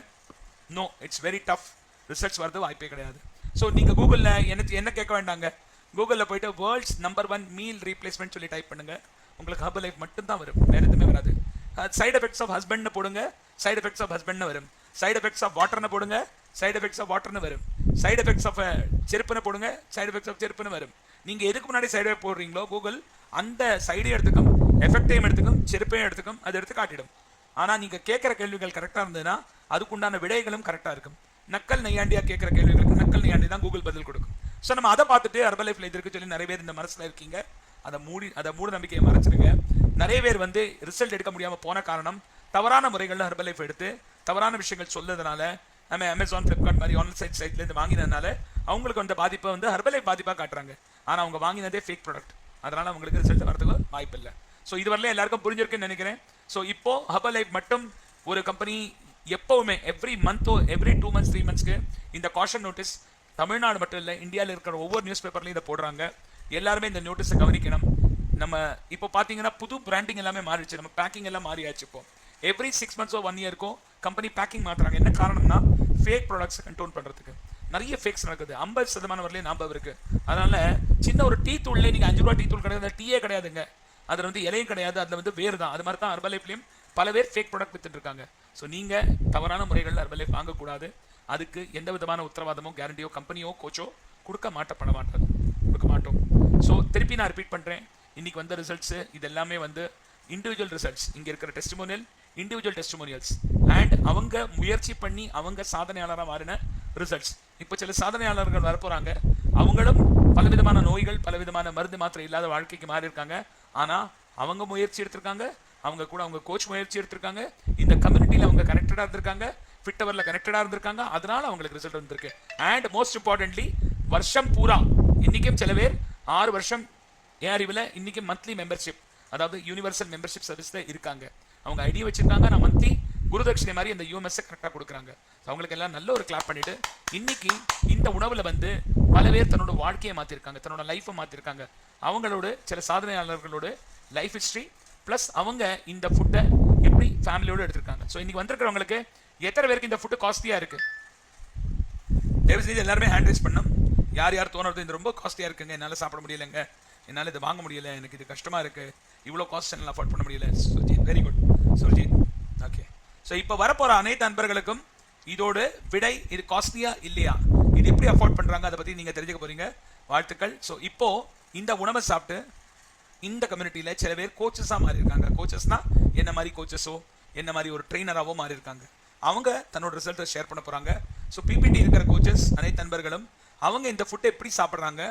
no, it's very tough. Results வரது வாய்ப்பே கிடையாது. ஸோ நீங்கள் கூகுளில் என்ன கேட்க வேண்டாங்க, கூகுளில் போயிட்டு வேர்ல்ட்ஸ் நம்பர் 1 மீல் ரீப்ளேஸ்மெண்ட் சொல்லி டைப் பண்ணுங்க, உங்களுக்கு ஹெர்பல் லைஃப் மட்டும் தான் வரும், வேறு எதுவுமே வராது. சைடு எஃபெக்ட்ஸ் ஆஃப் ஹஸ்பண்ட்னு போடுங்க, சைடு எஃபெக்ட்ஸ் ஆஃப் ஹஸ்பண்ட்னு வரும். சைடு எஃபெக்ட்ஸ் ஆஃப் வாட்டர்னு போடுங்க, சைடு எஃபெக்ட்ஸ் ஆஃப் வாட்டர்னு வரும். சைடு எஃபெக்ட்ஸ் ஆஃப் செருப்புன்னு போடுங்க, சைடு எஃபெக்ட்ஸ் ஆஃப் செருப்புன்னு வரும். நீங்கள் எதுக்கு முன்னாடி சைடு எஃபெக்ட் போடுறீங்களோ கூகுள் அந்த சைடையும் எடுத்துக்கும், எஃபெக்டையும் எடுத்துக்கும், செருப்பையும் எடுத்துக்கும், அது எடுத்து காட்டிடும். ஆனால் நீங்கள் கேட்குற கேள்விகள் கரெக்டாக இருந்ததுன்னா அதுக்குண்டான விடைகளும் கரெக்டாக இருக்கும். நக்கல் நையாண்டியாக கேட்குற கேள்விகளுக்கு நக்கல் நையாண்டி தான் கூகுள் பதில் கொடுக்கும். ஸோ நம்ம அதை பார்த்துட்டு ஹெர்பல் லைஃப்ல இது இருக்கு சொல்லி நிறைய பேர் இந்த மனசில் இருக்கீங்க. அதை மூட நம்பிக்கையை மறைச்சிருங்க. நிறைய பேர் வந்து ரிசல்ட் எடுக்க முடியாமல் போன காரணம் தவறான முறைகளில் ஹெர்பல் லைஃப் எடுத்து தவறான விஷயங்கள் சொல்லதுனால, நம்ம அமேசான், ஃப்ளிப்கார்ட் மாதிரி ஆன்லைன் சைட்லேருந்து வாங்கினதுனால அவங்களுக்கு வந்த பாதிப்பை வந்து ஹெர்பல் லைஃப் பாதிப்பாக காட்டுறாங்க. ஆனால் அவங்க வாங்கினதே ஃபேக் ப்ராடக்ட், அதனால அவங்களுக்கு ரிசல்ட் வரதுக்கு வாய்ப்பு இல்லை. ஸோ இதுவரையிலும் எல்லாருக்கும் புரிஞ்சிருக்குன்னு நினைக்கிறேன். ஸோ இப்போ ஹெர்பல் லைஃப் மட்டும் ஒரு கம்பெனி எப்பவுமே எவ்ரி மந்த்தோ எவ்ரி 2 months 3 monthsக்கு இந்த காஷன் நோட்டீஸ் தமிழ்நாடு மட்டும் இல்லை, இந்தியாவில் இருக்கிற ஒவ்வொரு நியூஸ் பேப்பர்லையும் இதை போடுறாங்க. எல்லாருமே இந்த நோட்டீஸை கவனிக்கணும். நம்ம இப்போ பார்த்தீங்கன்னா புது பிராண்டிங் எல்லாமே மாறிடுச்சு, நம்ம பேக்கிங் எல்லாம் மாறியாச்சு. இப்போ எவ்ரி 6 months 1 yearக்கும் கம்பெனி பேக்கிங் மாற்றுறாங்க. என்ன காரணம்னா ஃபேக் ப்ராடக்ட்ஸ் கண்ட்ரோல் பண்ணுறதுக்கு. நிறைய ஃபேக்ஸ் நடக்குது, 50% வரலையும் ஞாபகம் இருக்கு. அதனால சின்ன ஒரு டீ தூள்லேயே நீங்கள் 5 ரூபா டீ தூள் கிடையாது, டீயே கிடையாதுங்க, அதில் வந்து இலையும் கிடையாது, அதில் வந்து வேறு தான். அது மாதிரி தான் ஹெர்பல் லைஃப்லையும் பல பேர் ஃபேக் ப்ராடக்ட் வித்துட்டு இருக்காங்க. ஸோ நீங்கள் தவறான முறைகளில் ஹெர்பல் லைஃப் வாங்கக்கூடாது. அதுக்கு எந்த விதமான உத்தரவாதமோ கேரண்டியோ கம்பெனியோ கோச்சோ கொடுக்க மாட்டோம். ஸோ திருப்பி நான் ரிப்பீட் பண்ணுறேன், இன்னைக்கு வந்த ரிசல்ட்ஸு இது எல்லாமே வந்து இண்டிவிஜுவல் ரிசல்ட்ஸ். இங்கே இருக்கிற டெஸ்டிமோனியல் இண்டிவிஜுவல் டெஸ்டிமோனியல்ஸ் அண்ட் அவங்க முயற்சி பண்ணி அவங்க சாதனையாளராக மாறின ரிசல்ட்ஸ். இப்போ சில சாதனையாளர்கள் வரப்போகிறாங்க, அவங்களும் பலவிதமான நோய்கள், பலவிதமான மருந்து மாத்திரை இல்லாத வாழ்க்கைக்கு மாறி இருக்காங்க. ஆனால் அவங்க முயற்சி எடுத்திருக்காங்க, அவங்க கூட அவங்க கோச் முயற்சி எடுத்திருக்காங்க, இந்த கம்யூனிட்டியில் அவங்க கனெக்டடாக இருந்திருக்காங்க, ஃபிட் அவரில் கனெக்டடாக இருந்திருக்காங்க, அதனால அவங்களுக்கு ரிசல்ட் வந்திருக்கு. அண்ட் மோஸ்ட் இம்பார்ட்டன்ட்லி வருஷம் பூரா இன்றைக்கும் சில பேர் 6 வருஷம் என் அறிவில் இன்றைக்கி மந்த்லி மெம்பர்ஷிப், அதாவது யூனிவர்சல் மெம்பர்ஷிப் சர்வீஸில் இருக்காங்க. அவங்க ஐடியா வச்சுருக்காங்க, நான் மந்த்லி குருதட்சிணை மாதிரி அந்த யூஎம்எஸ்ஸை கரெக்டாக கொடுக்குறாங்க. அவங்களுக்கு எல்லாம் நல்ல ஒரு கிளாப் பண்ணிவிட்டு இன்னைக்கு இந்த உணவில் வந்து பல பேர் தன்னோட வாழ்க்கையை மாற்றிருக்காங்க, தன்னோட லைஃப்பை மாற்றிருக்காங்க. அவங்களோட சில சாதனையாளர்களோட லைஃப் ஹிஸ்ட்ரி ப்ளஸ் அவங்க இந்த ஃபுட்டை எப்படி ஃபேமிலியோடு எடுத்திருக்காங்க. ஸோ இன்னைக்கு வந்திருக்கிறவங்களுக்கு எத்தனை பேருக்கு இந்த ஃபுட்டு காஸ்ட்லியாக இருக்குது, தயவு செய்து எல்லாருமே ஹேண்ட் ரைஸ் பண்ணோம். யார் தோணுறது இது ரொம்ப காஸ்ட்லியாக இருக்குங்க, என்னால் சாப்பிட முடியலைங்க, என்னால் இது வாங்க முடியல, எனக்கு இது கஷ்டமாக இருக்குது, இவ்வளோ காஸ்ட் என்னால் அஃபோர்ட் பண்ண முடியல. Surjith, very good Surjith. Okay, so இப்போ வரப்போகிற அனைத்து நண்பர்களுக்கும் இதோட விடை, இது காஸ்ட்லியா இல்லையா, இது எப்படி அஃபோர்ட் பண்ணுறாங்க, அதை பற்றி நீங்கள் தெரிஞ்சுக்க போகிறீங்க. வாழ்த்துக்கள். ஸோ இப்போது இந்த உணவை சாப்பிட்டு இந்த கம்யூனிட்டியில் சில பேர் கோச்சஸாக மாறி இருக்காங்க. கோச்சஸ்னால் என்ன மாதிரி கோச்சஸோ என்ன மாதிரி ஒரு ட்ரெயினராகவோ மாறி இருக்காங்க. அவங்க தன்னோட ரிசல்ட்டை ஷேர் பண்ண போகிறாங்க. ஸோ பிபிடி இருக்கிற கோச்சஸ் அனைத்து நண்பர்களும் அவங்க இந்த ஃபுட்டை எப்படி சாப்பிட்றாங்க,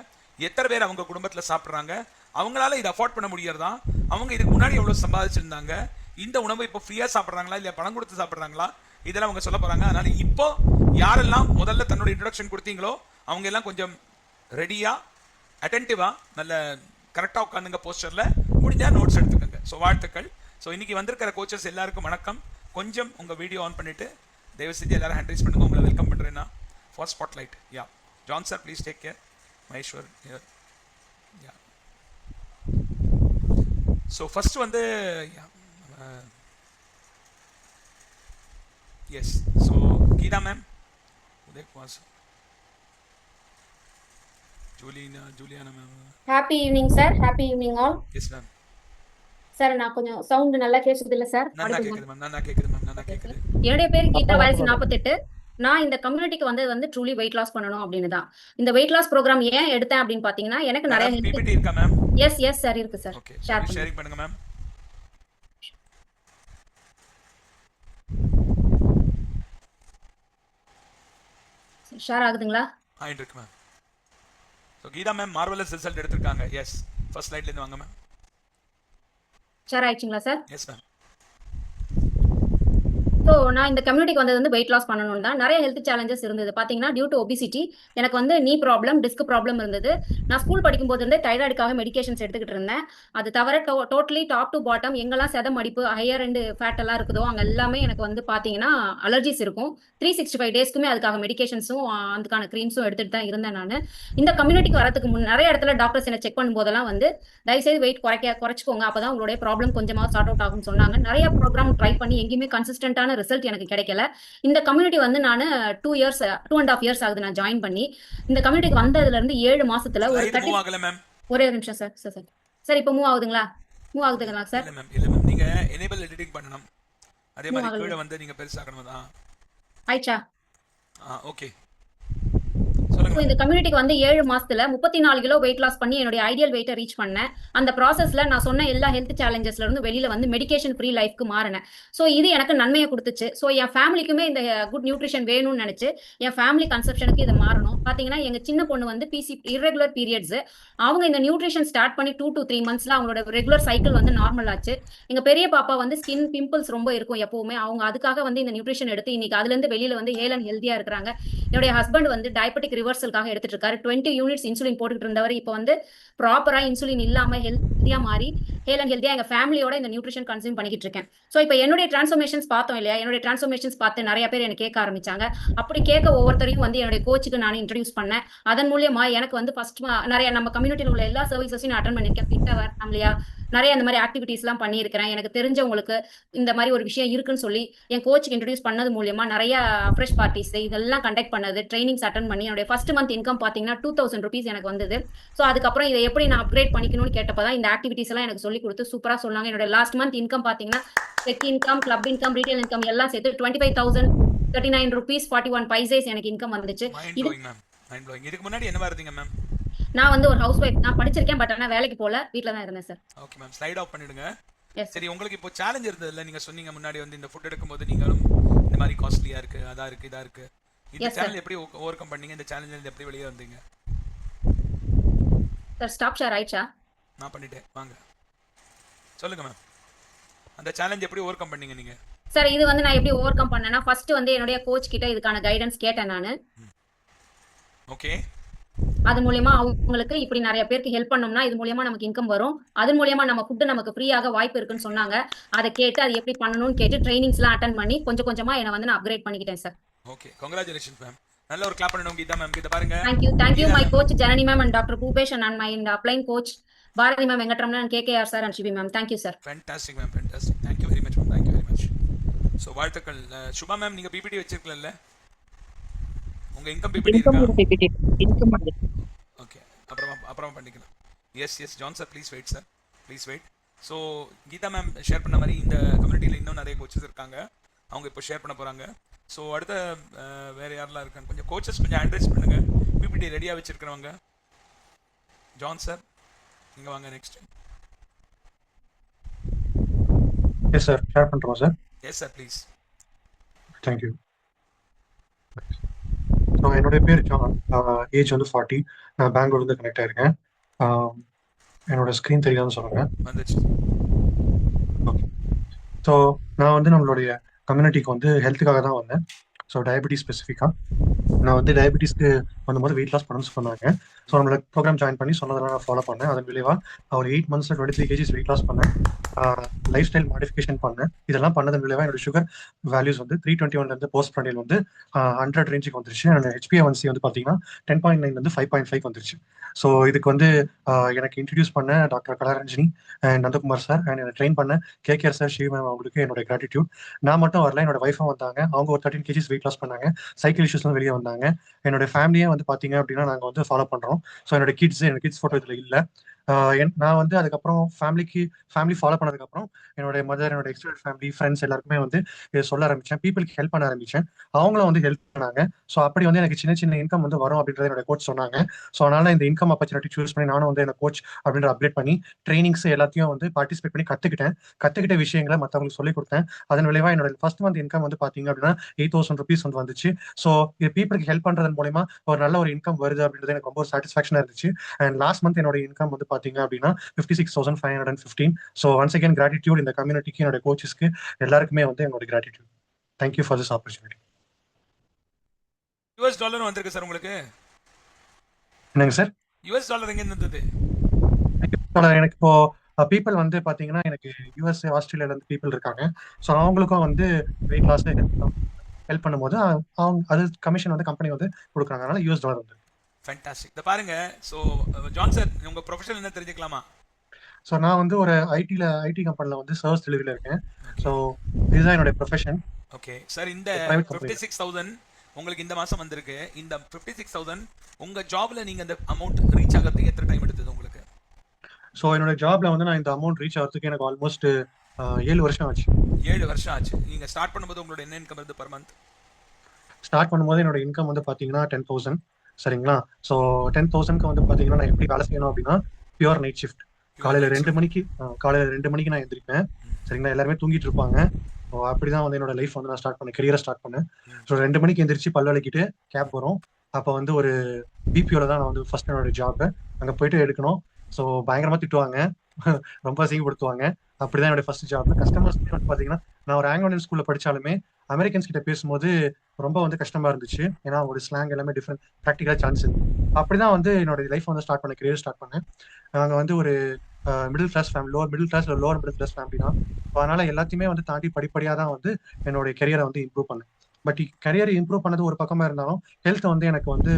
எத்தனை பேர் அவங்க குடும்பத்தில் சாப்பிட்றாங்க, அவங்களால இதை அஃபோர்ட் பண்ண முடியறதா, அவங்க இதுக்கு முன்னாடி எவ்வளோ சம்பாதிச்சிருந்தாங்க, இந்த உணவை இப்போ ஃப்ரீயாக சாப்பிட்றாங்களா இல்லை பணம் கொடுத்து சாப்பிட்றாங்களா, இதெல்லாம் அவங்க சொல்ல போகிறாங்க. அதனால் இப்போ யாரெல்லாம் முதல்ல தன்னோட இன்ட்ரடக்ஷன் கொடுத்தீங்களோ அவங்க எல்லாம் கொஞ்சம் ரெடியாக அட்டென்டிவாக நல்ல கரெக்டாக உட்காந்துங்க, போஸ்டரில் முடிஞ்சால் நோட்ஸ் எடுத்துக்கோங்க. ஸோ வாழ்த்துக்கள். ஸோ இன்றைக்கி வந்திருக்கிற கோச்சஸ் எல்லாருக்கும் வணக்கம். கொஞ்சம் உங்கள் வீடியோ ஆன் பண்ணிவிட்டு தயவு செஞ்சு எல்லாரும் ஹேண்ட் ரைஸ் பண்ணுங்கள். உங்களை வெல்கம் பண்ணுறேன்னா for spotlight. Yeah John sir please take care. Maheshwar yeah. So first வந்து yes, so Geetha ma'am, Udayakumar sir, Juliana ma'am. Happy evening sir. Happy evening all. Yes ma'am. Sir நான் கொஞ்சம் சவுண்ட் நல்லா கேக்குது இல்ல சார்? நல்லா கேக்குது மேம், நல்லா கேக்குது மேம், நல்லா கேக்குது. என்னுடைய பேர் கீதா, வயசு 48. நான் இந்த கம்யூனிட்டிக்கு வந்து ட்ரூலி வெயிட் லாஸ் பண்ணணும் அப்படின்னு தான் இந்த வெயிட் லாஸ் ப்ரோக்ராம் ஏன் எடுத்தேன் அப்படின்னு பாத்தீங்கன்னா, எனக்கு நிறைய பிபிடி இருக்கா மேம்? எஸ் சார் இருக்கு சார். ஓகே ஷேர் பண்ணுங்க. ஷேரிங் பண்ணுங்க மேம். ஷேர் ஆகுதுங்களா? ஆயிட்டு இருக்கு ma'am. So Geetha ma'am marvellous result எடுத்திருக்காங்க. எஸ், ஃபர்ஸ்ட் ஸ்லைட்லேருந்து வாங்க மேம். ஷேர் ஆயிடுச்சுங்களா சார்? Yes ma'am. ஸோ நான் இந்த கம்யூனிட்டிக்கு வந்தது வந்து வெயிட் லாஸ் பண்ணணும் தான். நிறைய ஹெல்த் சேலஞ்சஸ் இருந்தது. பார்த்தீங்கன்னா டியூ டு ஒபிசிட்டி எனக்கு வந்து நீ ப்ராப்ளம், டிஸ்க் ப்ராப்ளம் இருந்தது. நான் ஸ்கூல் படிக்கும்போது இருந்தே தைராய்டுக்காக மெடிகேஷன்ஸ் எடுத்துக்கிட்டு இருந்தேன். அது தவிர டோட்டலி டாப் டு பாட்டம் எங்கெல்லாம் செத மடிப்பு, ஹையர் அண்ட் ஃபேட் எல்லாம் இருக்குதோ அங்கே எல்லாமே எனக்கு வந்து பார்த்தீங்கன்னா அலர்ஜிஸ் இருக்கும். 365 டேஸ்க்குமே அதுக்காக மெடிகேஷன்ஸும் அதுக்கான க்ரீம்ஸும் எடுத்துட்டு தான் இருந்தேன் நான். இந்த கம்யூனிட்டிக்கு வரதுக்கு நிறைய இடத்துல டாக்டர்ஸ் என்ன செக் பண்ணும்போதெல்லாம் வந்து தயவுசெய்து வெயிட் குறைச்சிக்கோங்க, அப்பதான் உங்களுடைய ப்ராப்ளம் கொஞ்சமாக சார்ட் அவுட் ஆகும்னு சொன்னாங்க. நிறைய ப்ரோக்ராம் ட்ரை பண்ணி எங்கேயுமே கன்சிஸ்டன்டான ரிசல்ட் எனக்கு கிடைக்கல. இந்த கம்யூனிட்டி வந்து நான் 2.5 இயர்ஸ் ஆகுது நான் ஜாயின் பண்ணி. இந்த கம்யூனிட்டிக்கு வந்ததுல இருந்து 7 மாசத்துல ஒரு Slide move ஆகல மேம். ஒரே ஒரு நிமிஷம் சார். சார் சார் இப்போ மூவ் ஆகுதுங்களா? மூவ் ஆகுதுங்களா சார்? இல்ல மேம் நீங்க எனேபிள் எடிட்டிங் பண்ணணும். அதே மாதிரி கீழ வந்து நீங்க பெருசாக்கணும் தான். ஆயிச்சா? ஓகே சொல்லுங்க. இந்த கம்யூனிட்டிக்கு வந்து 7 மாசத்துல 34 கிலோ வெயிட் லாஸ் பண்ணி என்னுடைய ஐடியல் வெயிட்டை ரீச் பண்ணேன். அந்த ப்ராசஸ்ல நான் சொன்ன எல்லா ஹெல்த் சேலஞ்சஸ்ல இருந்து வெளியில வந்து மெடிகேஷன் ஃப்ரீ லைஃப்க்கு மாறினேன். ஸோ இது எனக்கு நன்மையை கொடுத்துச்சு. ஸோ என் ஃபேமிலிக்குமே இந்த குட் நியூட்ரிஷன் வேணும்னு நினைச்சு என் ஃபேமிலி கன்செப்ஷனுக்கு இது மாறணும். பாத்தீங்கன்னா எங்க சின்ன பொண்ணு வந்து இர்ரெகுலர் பீரியட்ஸ். அவங்க இந்த நியூட்ரிஷன் ஸ்டார்ட் பண்ணி 2 to 3 monthsல அவங்களோட ரெகுலர் சைக்கிள் வந்து நார்மல் ஆச்சு. எங்க பெரிய பாப்பா வந்து ஸ்கின் பிம்பிள்ஸ் ரொம்ப இருக்கும் எப்பவுமே. அவங்க அதுக்காக வந்து இந்த நியூட்ரிஷன் எடுத்து இன்னைக்கு அதுல இருந்து வெளியில வந்து ஹேல் அண்ட் ஹெல்தியா இருக்கிறாங்க. என்னுடைய ஹஸ்பண்ட் வந்து டயபெட்டிக் ரிவர்சலுக்காக எடுத்துட்டு இருக்காரு. 20 யூனிட்ஸ் இன்சுலின் போட்டுக்கிட்டு இருந்தவர் இப்போ வந்து ப்ராப்பரா இன்சுலின் இல்லாம ஹெல்தியா மாறி ஹேல் அண்ட் ஹெல்தியா எங்க ஃபேமிலியோட இந்த நியூட்ரிஷன் கன்சியூம் பண்ணிக்கிட்டு இருக்கேன். ஸோ இப்போ என்னுடைய டிரான்ஸ்ஃபர்மேஷன்ஸ் பார்த்தோம் இல்லையா? என்னுடைய டிரான்ஸ்ஃபர்மேஷன்ஸ் பார்த்து நிறைய பேர் எனக்கு கேட்க ஆரம்பிச்சாங்க. அப்படி கேட்க ஒவ்வொருத்தரையும் வந்து என்னுடைய கோச்சுக்கு நான் இன்ட்ரடியூஸ் பண்ணேன். அதன் மூலியமா எனக்கு வந்து ஃபர்ஸ்ட் நிறைய நம்ம கம்யூனிட்டியில் உள்ள எல்லா சர்வீசஸையும் நான் அட்டன் பண்ணியிருக்கேன். ஃபிட்டவர் ஃபேமிலியா நிறைய இந்த மாதிரி ஆக்டிவிட்டீஸ் எல்லாம் பண்ணியிருக்கிறேன். எனக்கு தெரிஞ்சவங்களுக்கு இந்த மாதிரி ஒரு விஷயம் இருக்குன்னு சொல்லி என் கோச்சுக்கு இன்ட்ரடியூஸ் பண்ணது மூலியமா நிறைய ஃப்ரெஷ் பார்ட்டிஸ் இதெல்லாம் கண்டக்ட் பண்ணது, ட்ரைனிங்ஸ் அட்டன் பண்ணி என்னுடைய ஃபர்ஸ்ட் மந்த் இன்கம் பார்த்தீங்கன்னா 2000 rupees எனக்கு வந்தது. ஸோ அதுக்கப்புறம் இதை எப்படி நான் அப்கிரேட் பண்ணிக்கணும்னு கேட்டப்பதான் இந்த ஆக்டிவிட்டீஸ் எல்லாம் எனக்கு சொல்லி கொடுத்து சூப்பரா சொன்னாங்க. என்னோட லாஸ்ட் மந்த் இன்கம் பார்த்தீங்கன்னா check income, club income, retail income எல்லாம் சேர்த்து 25,039 rupees 41 paise எனக்கு இன்கம் வந்துச்சு. இதுக்கு முன்னாடி என்னவா இருந்தீங்க மேம்? நான் வந்து ஒரு ஹவுஸ் ஒய்ஃப். நான் படிச்சிருக்கேன், பட் ஆனா வேலைக்கு போல, வீட்ல தான் இருந்தேன் sir. Okay ma'am, slide off பண்ணிடுங்க. எஸ் சரி, உங்களுக்கு இப்போ சேலஞ்ச் இருந்ததுல, நீங்க சொன்னீங்க முன்னாடி வந்து இந்த ஃபுட் எடுக்கும்போது நீங்களும் இந்த மாதிரி காஸ்ட்லியா இருக்கு, அதா இருக்கு, இதா இருக்கு. இந்த Yes, sir. சேலஞ்ச் எப்படி ஓவர் கம் பண்ணீங்க? இந்த சேலஞ்சில இருந்து எப்படி வெளியே வந்தீங்க? சார் ஸ்டாப் ஷேர் ஆயிடுச்சா? நான் பண்ணிட்டேன், வாங்க சொல்லுங்க மேம். அந்த சேலஞ்ச் எப்படி ஓவர் கம் பண்ணீங்க நீங்க? சார் இது வந்து நான் எப்படி ஓவர் கம் பண்ணேன்னா, ஃபர்ஸ்ட் வந்து என்னுடைய கோச் கிட்ட இதுக்கான கைடன்ஸ் கேட்டேன் நான். ஓகே, அது மூலியமா அவங்களுக்கு இப்படி நிறைய பேருக்கு ஹெல்ப் பண்ணோம்னா இது மூலியமா நமக்கு இன்கம் வரும், அது மூலியமா நம்ம ஃபுட் நமக்கு ஃப்ரீயாக வாய்ப்பு இருக்குன்னு சொன்னாங்க. அதை கேட்டு அது எப்படி பண்ணணும்னு கேட்டு ட்ரைனிங்ஸ்லாம் அட்டன் பண்ணி கொஞ்சம் கொஞ்சமா என்ன வந்து நான் அப்கிரேட் பண்ணிக்கிட்டேன் சார். Okay, congratulations ma'am. நல்ல ஒரு கிளாப் பண்ணணும் கீதா மேம். கிட்ட பாருங்க. Thank you my coach Janani ma'am and doctor Bhupesh and my upline coach Bharathi ma'am, Venkataramanan and KKR sir and Sibi ma'am. Thank you sir. Fantastic ma'am, fantastic. Thank you very much ma'am, thank you very much. So வாழ்த்துக்கள். Subha ma'am, நீங்க PPT வச்சிருக்கல, உங்க income PPT இருக்கா? Okay, அப்புறமா பண்ணிக்கலாம். Yes John sir, please wait sir, please wait. So Geetha ma'am share பண்ண மாதிரி இந்த கம்யூனிட்டியில் இன்னும் நிறைய கோச்சஸ் இருக்காங்க, அவங்க இப்போ ஷேர் பண்ண போகிறாங்க. ஸோ அடுத்த வேறு யாரெல்லாம் இருக்காங்க கொஞ்சம் கோச்சஸ் கொஞ்சம் அட்ரஸ் பண்ணுங்க. பிபிடி ரெடியாக வச்சுருக்கிறவங்க. ஜான் சார் நீங்கள் வாங்க நெக்ஸ்ட். எஸ் சார், ஷேர் பண்ணுறோம் sir. Yes sir, please. Thank you. So என்னுடைய பேர் ஜான், ஏஜ் வந்து 40. நான் பெங்களூர்லேருந்து கனெக்ட் ஆயிருக்கேன். என்னோட ஸ்க்ரீன் தெரியாதுன்னு சொல்லுங்கள். வந்துச்சு. ஓகே, ஸோ நான் வந்து நம்மளுடைய கம்யூனிட்டிக்கு வந்து ஹெல்த்துக்காக தான் வந்தேன். ஸோ டயபெட்டிஸ் ஸ்பெசிஃபிக்காக நான் வந்து டயபெட்டிஸ்க்கு வந்தபோது வெயிட் லாஸ் பண்ணணும்னு சொன்னாங்க. ஸோ நம்மளோட ப்ரோக்ராம் ஜாயின் பண்ணி சொன்னதெல்லாம் நான் ஃபாலோ பண்ணேன். அதன் விளைவாக ஒரு 8 months 23 kgs வெயிட் லாஸ் பண்ணேன். லைஃப் ஸ்டைல் மாடிஃபிகேஷன் பண்ணேன். இதெல்லாம் பண்ணதன் விளைவாக என்னோட சுகர் வேல்யூஸ் வந்து 321 போஸ்ட் ப்ராண்டியல் வந்து 100 ரேஞ்சுக்கு வந்துருச்சு. என்னோட HbA1c வந்து பார்த்தீங்கன்னா 10.9 5.5 வந்துருச்சு. ஸோ இதுக்கு வந்து எனக்கு இன்ட்ரடியூஸ் பண்ண doctor Kalaranjini and Nandakumar sir and என்னை ட்ரெயின் பண்ண கேகேஆர் சார், சிவ மேம், அவங்களுக்கு என்னோட கிராட்டிடியூட். நான் மட்டும் வரல, என்னோட ஒய்ஃபும் வந்தாங்க. அவங்க ஒரு 13 kgs வெயிட் லாஸ் பண்ணாங்க. சைக்கிள் இஷ்யூஸ்லாம் வெளியே வந்தாங்க. என்னோட ஃபேமிலியே வந்து பார்த்தீங்க அப்படின்னா நாங்கள் வந்து ஃபாலோ பண்ணுறோம். ஸோ என்னோட கிட்ஸ் ஃபோட்டோ இதில் இல்லை. நான் வந்து அதுக்கப்புறம் ஃபேமிலி ஃபாலோ பண்ணதுக்கப்புறம் என்னோட மதர், என்னோட எக்ஸ்டெண்டட் ஃபேமிலி, ஃப்ரெண்ட்ஸ் எல்லாருக்குமே வந்து இதை சொல்ல ஆரம்பித்தேன். பீப்புளுக்கு ஹெல்ப் பண்ண ஆரம்பித்தேன். அவங்களும் வந்து ஹெல்ப் பண்ணாங்க. ஸோ அப்படி வந்து எனக்கு சின்ன சின்ன இன்கம் வந்து வரும் அப்படின்றத என்னோட கோச் சொன்னாங்க. ஸோ அதனால இந்த இன்கம் ஆப்பர்ச்சுனிட்டி சூஸ் பண்ணி நானும் வந்து என்ன கோச் அப்படின்ற அப்டேட் பண்ணி ட்ரைனிங்ஸ் எல்லாத்தையும் வந்து பார்ட்டிசிபேட் பண்ணி கத்துக்கிட்ட விஷயங்களை மற்றவங்களுக்கு சொல்லிக் கொடுத்தேன். அதன் விளைவா என்னோட ஃபர்ஸ்ட் மந்த் இன்கம் வந்து பாத்தீங்க அப்படின்னா 8,000 rupees வந்து வந்துச்சு. ஸோ இது பீப்புளுக்கு ஹெல்ப் பண்றதன் மூலமா ஒரு நல்ல ஒரு இன்கம் வருது அப்படின்றது எனக்கு ரொம்ப சாட்டிஸ்ஃபேக்ஷனா இருந்துச்சு. அண்ட் லாஸ்ட் மந்த் என்னோட இன்கம் வந்து பாத்தீங்க அப்படின்னா 56,515. ஸோ ஒன்ஸ் அகேன் கிராட்டிடியூட் இந்த கம்யூனிட்டிக்கு, என்னோட கோச்சஸ்க்கு எல்லாருக்குமே வந்து என்னோட gratitude. Thank you for this opportunity. US dollar வந்திருக்கு சார் உங்களுக்கு. என்னங்க சார்? யுஎஸ் டாலர் எங்க இருந்தது? எனக்கு இப்போ பீப்புள் வந்து பாத்தீங்கன்னா எனக்கு யூஎஸ்ஏ ஆஸ்திரேலியால இருந்து பீப்புள் இருக்காங்க. ஸோ அவங்களுக்கும் வந்து வெயிட் லாஸ் ஹெல்ப் பண்ணும்போது அவங்க அது கமிஷன் வந்து கம்பெனி வந்து கொடுக்குறாங்க. அதனால யூஎஸ் டாலர் வந்து. ஃபேண்டாஸ்டிக். இத பாருங்க. ஸோ ஜான் சார், உங்க ப்ரொஃபஷன் என்ன தெரிஞ்சுக்கலாமா? ஸோ நான் வந்து ஒரு ஐடி கம்பெனில வந்து சர்வீஸ் டெலிவரியில இருக்கேன். ஸோ இதுதான் என்னோட ப்ரொஃபஷன். ஓகே சார், இந்த Private company. 56,000 உங்களுக்கு இந்த மாசம் வந்திருக்கு. இந்த 56,000 உங்க ஜாப்ல நீங்க அந்த அமௌண்ட் ரீச் ஆகிறதுக்கு எத்தனை டைம் எடுத்தது உங்களுக்கு? ஸோ என்னோட ஜாப்ல வந்து நான் இந்த அமௌண்ட் ரீச் ஆகிறதுக்கு எனக்கு ஆல்மோஸ்ட் 7 வருஷம் ஆச்சு. 7 வருஷம் ஆச்சு. நீங்க ஸ்டார்ட் பண்ணும்போது உங்களோட என்ன இன்கம் இருந்து பர் மந்த்? ஸ்டார்ட் பண்ணும்போது என்னோட இன்கம் வந்து பாத்தீங்கன்னா 10,000. சரிங்களா? ஸோ 10,000க்கு வந்து பாத்தீங்கன்னா நான் எப்படி வேலை செய்யணும் அப்படின்னா பியூர் நைட் ஷிஃப்ட். காலையில 2 மணிக்கு நான் எந்திரிப்பேன். சரிங்களா? எல்லாருமே தூங்கிட்டு இருப்பாங்க. ஸோ அப்படிதான் வந்து என்னோட லைஃப் வந்து நான் ஸ்டார்ட் பண்ணேன், கெரியரை ஸ்டார்ட் பண்ணேன். ஸோ 2 மணிக்கு எந்திரிச்சு பல் விளக்கிட்டு கேப் வரும். அப்போ வந்து ஒரு பிபிஓல தான் நான் வந்து ஃபர்ஸ்ட் என்னோட ஜாப் அங்கே போயிட்டு எடுக்கணும். ஸோ பயங்கரமா திட்டுவாங்க, ரொம்ப அசிங்கப்படுத்துவாங்க. அப்படிதான் என்னோட ஃபர்ஸ்ட் ஜாப். கஸ்டமர்ஸ் வந்து பாத்தீங்கன்னா நான் ஒரு ஆங்கிலோ இந்தியன் ஸ்கூல்ல படிச்சாலுமே அமெரிக்கன்ஸ் கிட்ட பேசும்போது ரொம்ப வந்து கஷ்டமா இருந்துச்சு. ஏன்னா அவங்களோட ஸ்லாங் எல்லாமே டிஃப்ரெண்ட், ப்ராக்டிகலா சான்ஸ். அப்படிதான் வந்து என்னோட லைஃப் வந்து ஸ்டார்ட் பண்ணேன், கெரியர் ஸ்டார்ட் பண்ணேன். நாங்க வந்து ஒரு middle class family, lower middle class family தான். அதனால எல்லாத்தையுமே வந்து தாண்டி படிப்படியாக தான் வந்து என்னோட கெரியரை வந்து இம்ப்ரூவ் பண்ணேன். பட் கெரியர் இம்ப்ரூவ் பண்ணது ஒரு பக்கமா இருந்தாலும் ஹெல்த் வந்து எனக்கு வந்து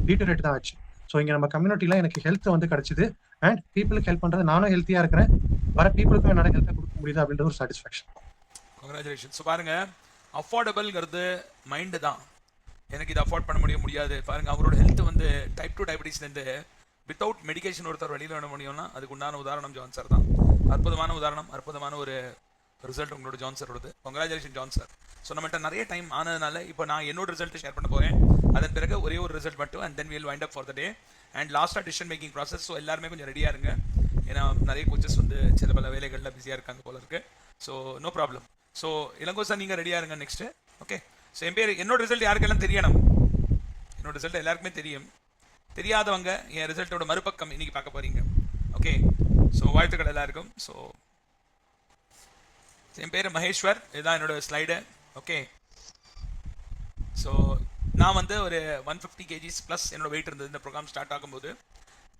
டீட்டரேட் தான் ஆச்சு. ஸோ இங்க நம்ம கம்யூனிட்டில எனக்கு ஹெல்த் வந்து கிடைச்சது. அண்ட் பீப்புளுக்கு ஹெல்ப் பண்றது, நானும் ஹெல்த்தியா இருக்கிறேன், வர பீப்புளுக்கும் என்னால ஹெல்த்தை கொடுக்க முடியுது அப்படின்ற ஒரு சாட்டிஸ்ஃபேக்ஷன். கங்க்ராச்சுலேஷன். ஸோ பாருங்க, அஃபோர்டபுள்ங்கிறது மைண்டு தான். எனக்கு இதை அஃபோர்ட் பண்ண முடியாது. பாருங்க, அவரோட ஹெல்த் வந்து டைப் 2 டயபிட்டிஸ்லேருந்து வித்தவுட் மெடிகேஷன் ஒருத்தர் வெளியில் வர முடியும்னா அதுக்கு உண்டான உதாரணம் ஜான் சார் தான். அற்புதமான உதாரணம், அற்புதமான ஒரு ரிசல்ட் உங்களோட ஜான் சாரோடது. Congratulation John sir. ஸோ நம்மகிட்ட நிறைய டைம் ஆனதுனால இப்போ நான் என்னோட ரிசல்ட் ஷேர் பண்ண போகிறேன். அதன் பிறகு ஒரே ஒரு ரிசல்ட் மட்டும், and then will wind up for the day and லாஸ்ட்டாக டிசிஷன் மேக்கிங் ப்ராசஸ். ஸோ எல்லாருமே கொஞ்சம் ரெடியாக இருங்க. ஏன்னா நிறைய கோச்சஸ் வந்து சில பல வேலைகளில் பிஸியாக இருக்காங்க போல இருக்கு. So no problem. So Ilango sir, நீங்கள் ரெடியாக இருங்க நெக்ஸ்ட்டு. ஓகே. ஸோ என் பேர், என்னோட ரிசல்ட் யாருக்கெல்லாம் தெரியணும்? என்னோட ரிசல்ட் எல்லாருக்குமே தெரியும். தெரியாதவங்க என் ரிசல்ட்டோட மறுபக்கம் இன்னைக்கு பார்க்க போறீங்க. ஓகே. ஸோ வாழ்த்துக்கள் எல்லாருக்கும். ஸோ என் பேர் மகேஸ்வர், இதுதான் என்னோட ஸ்லைடு. ஓகே. ஸோ நான் வந்து ஒரு 150 kgs ப்ளஸ் என்னோட வெயிட் இருந்தது இந்த ப்ரோக்ராம் ஸ்டார்ட் ஆகும்போது.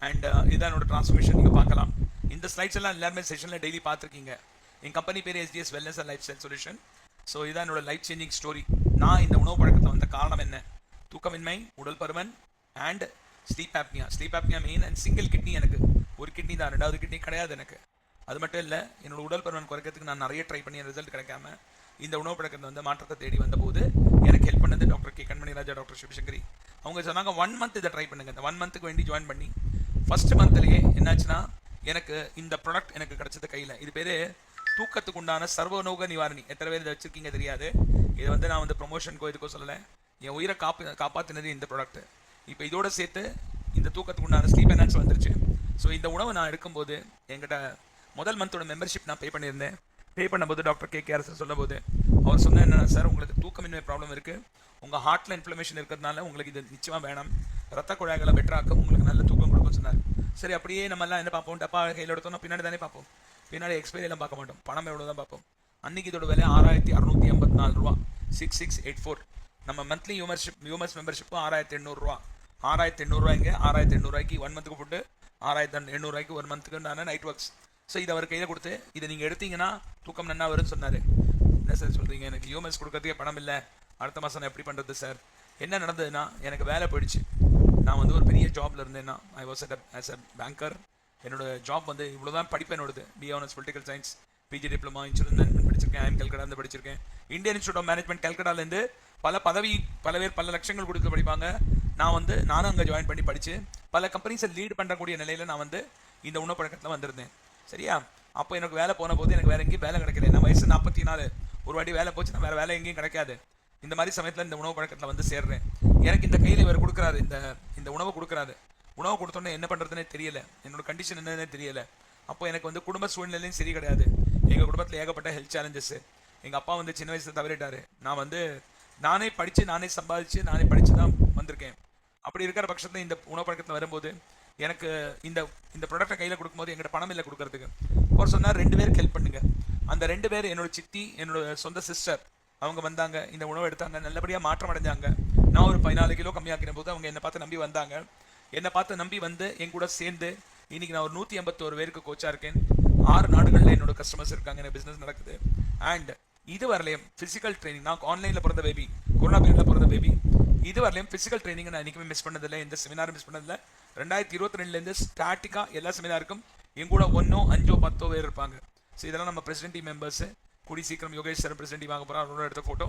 அண்ட் இதுதான் என்னோட டிரான்ஸ்ஃபர்மேஷன், நீங்கள் பார்க்கலாம். இந்த ஸ்லைட்ஸ் எல்லாம் எல்லாருமே செஷனில் டெய்லி பார்த்துருக்கீங்க. என் கம்பெனி பேர் SDS wellness and life style solution. So இதுதான் என்னோட லைஃப் சேஞ்சிங் ஸ்டோரி. நான் இந்த உணவு பழக்கத்தில் வந்த காரணம் என்ன? தூக்கமின்மை, உடல் பருமன் and sleep apnoea main. And single kidney, எனக்கு ஒரு கிட்னி தான், 2வது கிட்னி கிடையாது எனக்கு. அது மட்டும் இல்லை, என்னோட உடல் பருமன் குறைக்கிறதுக்கு நான் நிறைய ட்ரை பண்ணி ரிசல்ட் கிடைக்காம இந்த உணவு பழக்கத்தை வந்து மாற்றத்தை தேடி வந்தபோது எனக்கு ஹெல்ப் பண்ணது டாக்டர் கே கண்மணி ராஜா, டாக்டர் சிவசங்கரி. அவங்க சொன்னாங்க 1 month இதை ட்ரை பண்ணுங்க. இந்த 1 monthக்கு வேண்டி ஜாயின் பண்ணி ஃபர்ஸ்ட் மந்த்லேயே என்னாச்சுன்னா எனக்கு இந்த ப்ராடக்ட் எனக்கு கிடைச்சது கையில். இது பேர் தூக்கத்துக்கு உண்டான சர்வநோக நிவாரணி. எத்தனை பேர் இதை வச்சிருக்கீங்க தெரியாது. இதை வந்து நான் வந்து ப்ரொமோஷனுக்கோ இதுக்கோ சொல்லலை. என் உயிரை காப்பாற்றினது இந்த ப்ராடக்ட். இப்போ இதோட சேர்த்து இந்த தூக்கத்துக்கு உண்டான ஸ்லீப் என்ஹான்ஸ் வந்துருச்சு. ஸோ இந்த உணவை நான் எடுக்கும்போது என்கிட்ட முதல் மந்தோட மெம்பர்ஷிப் நான் பே பண்ணியிருந்தேன். பே பண்ணும்போது டாக்டர் கேஆர் சார் சொல்லும்போது அவர் சொன்ன என்னன்னா, சார் உங்களுக்கு தூக்கமின்மை ப்ராப்ளம் இருக்குது, உங்கள் ஹார்ட்டில் இன்ஃப்ளமேஷன் இருக்கிறதுனால உங்களுக்கு இது நிச்சயமாக வேணும், ரத்த குழாய்களை பெட்டராக்கும், உங்களுக்கு நல்ல தூக்கம் கொடுக்கும் சொன்னார். சரி, அப்படியே நம்மலாம் என்ன பார்ப்போம், டப்பா கையில் எடுத்தோம்னா பின்னாடி தானே பார்ப்போம், பின்னாடி எக்ஸ்பைரி எல்லாம் பார்க்க மாட்டோம், பணம் எவ்வளோ தான் பார்ப்போம். அன்றைக்கி இதோட விலை 6,684 ரூபா, 6684. நம்ம மந்த்லி யூமர்ஸ் மெம்பர்ஷிப்பு 6,800 ரூபா. 6,800 ரூபாய்ங்க. 6,800 ரூபாய்க்கு 1 மந்த்துக்கு ஃபுட்டு, 6,800 ரூபாய்க்கு 1 மந்த்துக்கு நான் நைட் ஒர்க்ஸ். ஸோ இதை அவர் கையில் கொடுத்து இதை நீங்கள் எடுத்தீங்கன்னா தூக்கம் நன்னா வரும்னு சொன்னார். என்ன சார் சொல்கிறீங்க, எனக்கு யூஎம்எஸ் கொடுக்கறதுக்கே பணம் இல்லை, அடுத்த மாதம் நான் எப்படி பண்ணுறது சார்? என்ன நடந்ததுன்னா, எனக்கு வேலை போயிடுச்சு. நான் வந்து ஒரு பெரிய ஜாப்ல இருந்தேன்னா, I was as a banker. என்னோட ஜாப் வந்து இவ்வளோ தான் படிப்பு என்னோடது. BA Honours political science, PG diploma insurance management படிச்சிருக்கேன். IIM கல்கட்டாலேருந்து படிச்சிருக்கேன். இந்தியன் இன்ஸ்டியூட் ஆஃப் மேனேஜ்மெண்ட் கல்கட்டாலேருந்து பல பேர் பல லட்சங்கள் கொடுத்து படிப்பாங்க. நானும் அங்கே ஜாயின் பண்ணி படித்து பல கம்பெனிஸை லீட் பண்ணக்கூடிய நிலையில் நான் வந்து இந்த உணவு பழக்கத்தில் வந்திருந்தேன். சரியா? அப்போ எனக்கு வேலை போன போது எனக்கு வேறு எங்கேயும் வேலை கிடைக்கல. நான் வயசு 44. ஒரு வாட்டி வேலை போச்சு, நான் வேறு வேலை எங்கேயும் கிடைக்காது. இந்த மாதிரி சமயத்தில் இந்த உணவு பழக்கத்தில் வந்து சேர்றேன். எனக்கு இந்த கையில் இவர் கொடுக்குறாரு, இந்த உணவை கொடுக்குறாரு. உணவு கொடுத்தோன்னே என்ன பண்ணுறதுனே தெரியல, என்னோட கண்டிஷன் என்னன்னே தெரியல. அப்போ எனக்கு வந்து குடும்ப சூழ்நிலையும் சரி கிடையாது. எங்கள் குடும்பத்தில் ஏகப்பட்ட ஹெல்த் சேலஞ்சஸ். எங்கள் அப்பா வந்து சின்ன வயசில் தவறிட்டாரு. நான் வந்து நானே படித்து நானே சம்பாதிச்சு நானே படித்து தான் வந்திருக்கேன். அப்படி இருக்கிற பட்சத்தில் இந்த உணவு பழக்கத்தில் வரும்போது எனக்கு இந்த ப்ராடக்டை கையில் கொடுக்கும்போது எங்கிட்ட பணம் இல்லை கொடுக்கறதுக்கு. அவர் சொன்னார் 2 பேருக்கு ஹெல்ப் பண்ணுங்க. அந்த 2 பேர் என்னோட சித்தி, என்னோட சொந்த சிஸ்டர். அவங்க வந்தாங்க, இந்த உணவு எடுத்தாங்க, நல்லபடியாக மாற்றம் அடைஞ்சாங்க. நான் ஒரு 14 கிலோ கம்மியாக்கிற போது அவங்க என்னை பார்த்து நம்பி வந்தாங்க. என்னை பார்த்து நம்பி வந்து என் கூட சேர்ந்து இன்னைக்கு நான் ஒரு 181 பேருக்கு கோச்சாக இருக்கேன். 6 நாடுகளில் என்னோட கஸ்டமர்ஸ் இருக்காங்க, எனக்கு பிஸ்னஸ் நடக்குது. அண்ட் இது வரலையும் ஃபிசிக்கல் ட்ரைனிங், நான் ஆன்லைனில் பிறந்த பேபி, கொரோனா பீரியடில் பிறந்த பேபி. இது வரலையும் ஃபிசிக்கல் ட்ரைனிங் நான் என்றைக்குமே மிஸ் பண்ணதில்லை, எந்த செமினாரும் மிஸ் பண்ணதில்லை. 2022 ஸ்டாட்டிக்காக எல்லா செமினாருக்கும் என் கூட 1, 5, 10 பேர் இருப்பாங்க. ஸோ இதெல்லாம் நம்ம பிரசிடென்ட் டீம் மெம்பர்ஸ். கூடி சீக்கிரம் யோகேஷ் சார் பிரசிடென்ட் டீம் வாங்க போகிறோம், அவரோட எடுத்த ஃபோட்டோ.